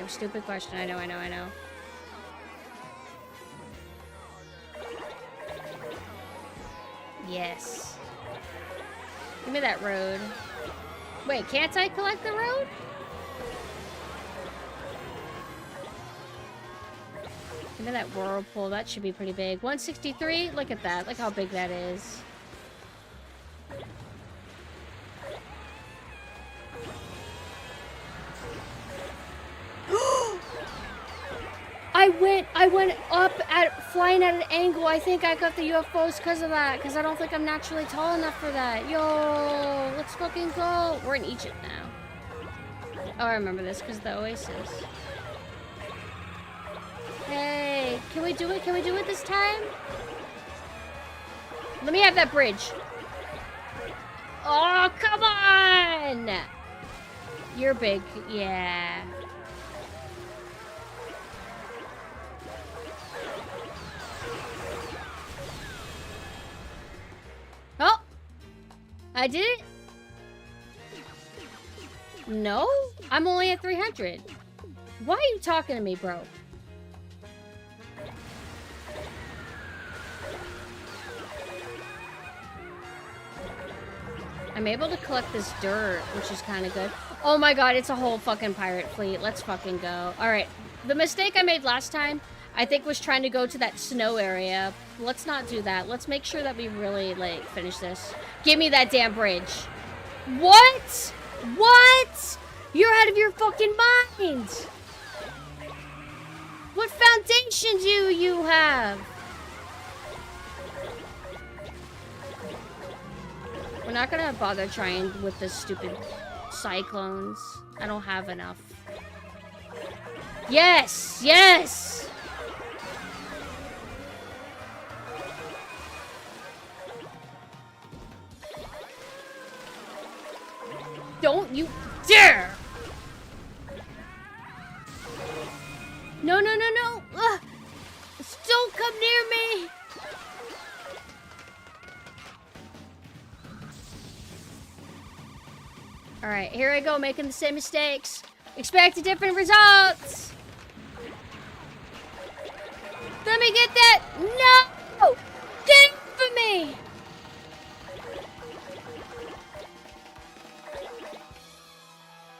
Stupid question. I know. Yes. Give me that road. Wait, can't I collect the road? Give me that whirlpool. That should be pretty big. 163? Look at that. Look how big that is. I went up at flying at an angle. I think I got the UFOs because of that. Because I don't think I'm naturally tall enough for that. Yo, let's fucking go. We're in Egypt now. Oh, I remember this because the Oasis. Hey, can we do it? Can we do it this time? Let me have that bridge. Oh, come on! You're big, yeah. Oh! I did it? No? I'm only at 300. Why are you talking to me, bro? I'm able to collect this dirt, which is kind of good. Oh my god, it's a whole fucking pirate fleet. Let's fucking go. Alright, the mistake I made last time, I think, was trying to go to that snow area. Let's not do that. Let's make sure that we really, like, finish this. Give me that damn bridge. What? What? You're out of your fucking mind. What foundation do you have? We're not gonna bother trying with the stupid cyclones. I don't have enough. Yes! Yes! Don't you dare! No, no, no, no! Ugh. Don't come near me! Alright, here I go, making the same mistakes. Expect different results! Let me get that! No! Get it for me!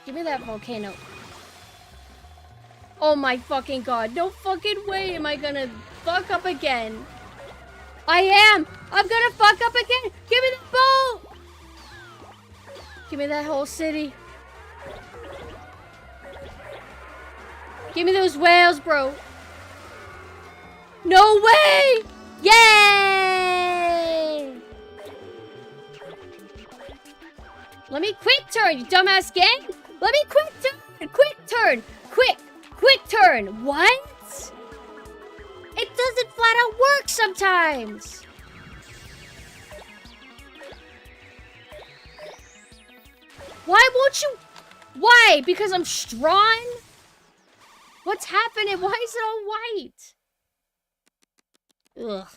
Give me that volcano. Oh my fucking god. No fucking way am I gonna fuck up again. I am! I'm gonna fuck up again! Give me the boat! Give me that whole city. Give me those whales, bro. No way! Yay! Let me quick turn, you dumbass gang! Let me quick turn! Quick turn! Quick turn! What? It doesn't flat out work sometimes! Why won't you? Why? Because I'm strong? What's happening? Why is it all white? Ugh.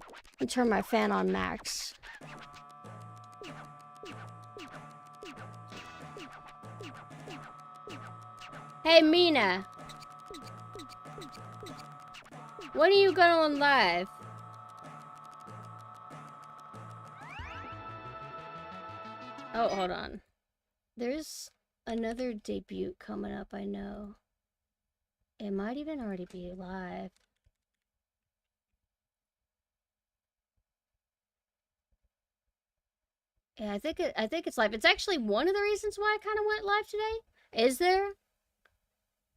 Let me turn my fan on max. Hey, Mina. When are you going live? Oh, hold on. There's another debut coming up, I know. It might even already be live. Yeah, I think it's live. It's actually one of the reasons why I kind of went live today. Is there?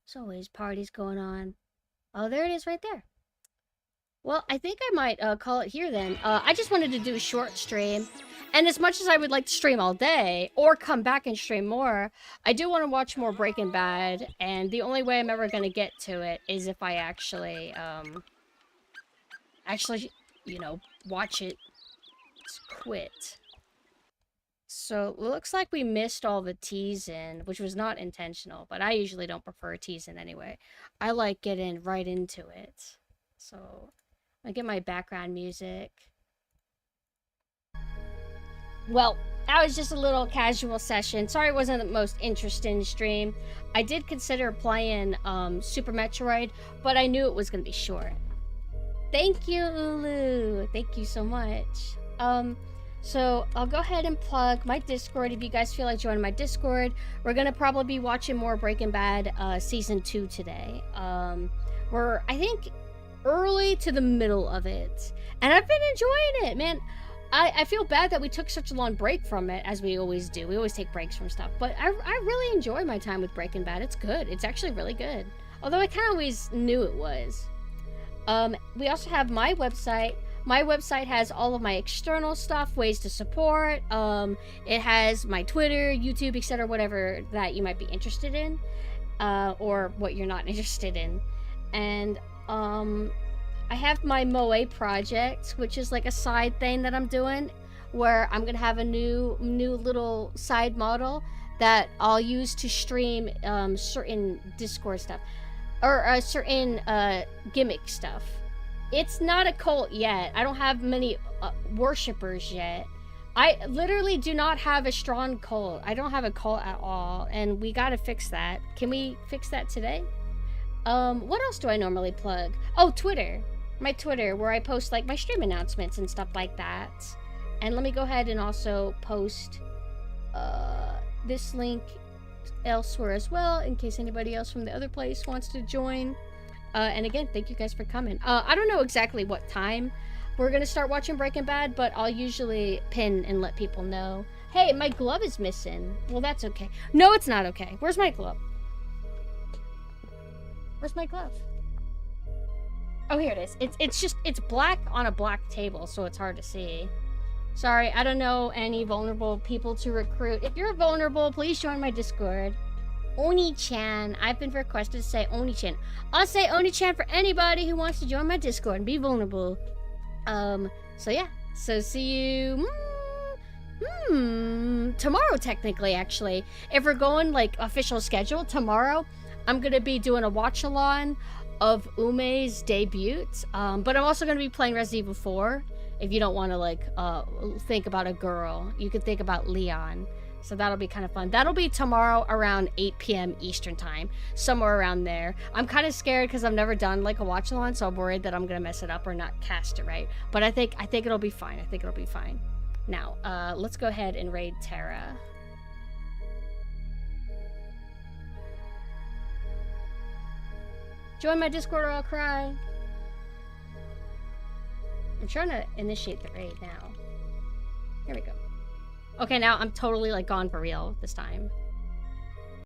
There's always parties going on. Oh, there it is right there. Well, I think I might call it here then. I just wanted to do a short stream. And as much as I would like to stream all day or come back and stream more, I do want to watch more Breaking Bad, and the only way I'm ever going to get to it is if I actually, you know, watch it quit. So, it looks like we missed all the teasing, which was not intentional, but I usually don't prefer teasing anyway. I like getting right into it. So, I get my background music. Well, that was just a little casual session. Sorry it wasn't the most interesting stream. I did consider playing Super Metroid, but I knew it was going to be short. Thank you, Ulu. Thank you so much. So I'll go ahead and plug my Discord if you guys feel like joining my Discord. We're going to probably be watching more Breaking Bad Season 2 today. We're, I think, early to the middle of it. And I've been enjoying it, man. I feel bad that we took such a long break from it, as we always do. We always take breaks from stuff. But I really enjoy my time with Breaking Bad. It's good. It's actually really good. Although I kind of always knew it was. We also have my website. My website has all of my external stuff, ways to support. It has my Twitter, YouTube, etc., whatever that you might be interested in. Or what you're not interested in. And, I have my Moe project, which is like a side thing that I'm doing, where I'm gonna have a new little side model that I'll use to stream certain Discord stuff, or certain gimmick stuff. It's not a cult yet. I don't have many worshippers yet. I literally do not have a strong cult. I don't have a cult at all, and we gotta fix that. Can we fix that today? What else do I normally plug? Oh, Twitter. My Twitter, where I post like my stream announcements and stuff like that. And let me go ahead and also post this link elsewhere as well, in case anybody else from the other place wants to join. And again, thank you guys for coming. I don't know exactly what time we're gonna start watching Breaking Bad, but I'll usually pin and let people know. Hey, my glove is missing. Well, that's okay. No, it's not okay. Where's my glove? Where's my glove? Oh, here it is. It's black on a black table, so it's hard to see. Sorry, I don't know any vulnerable people to recruit. If you're vulnerable, please join my Discord. Oni-chan. I've been requested to say Oni-chan. I'll say Oni-chan for anybody who wants to join my Discord and be vulnerable. So yeah. So see you... tomorrow, technically, actually. If we're going, like, official schedule, tomorrow, I'm gonna be doing a watch-along of Ume's debut, but I'm also going to be playing Resident Evil 4. If you don't want to, like, think about a girl, you could think about Leon. So that'll be kind of fun. That'll be tomorrow around 8 p.m. Eastern time, somewhere around there. I'm kind of scared because I've never done, like, a watch-along, so I'm worried that I'm going to mess it up or not cast it right. But I think it'll be fine. I think it'll be fine. Now, let's go ahead and raid Terra. Join my Discord or I'll cry. I'm trying to initiate the raid now. Here we go. Okay, now I'm totally, like, gone for real this time.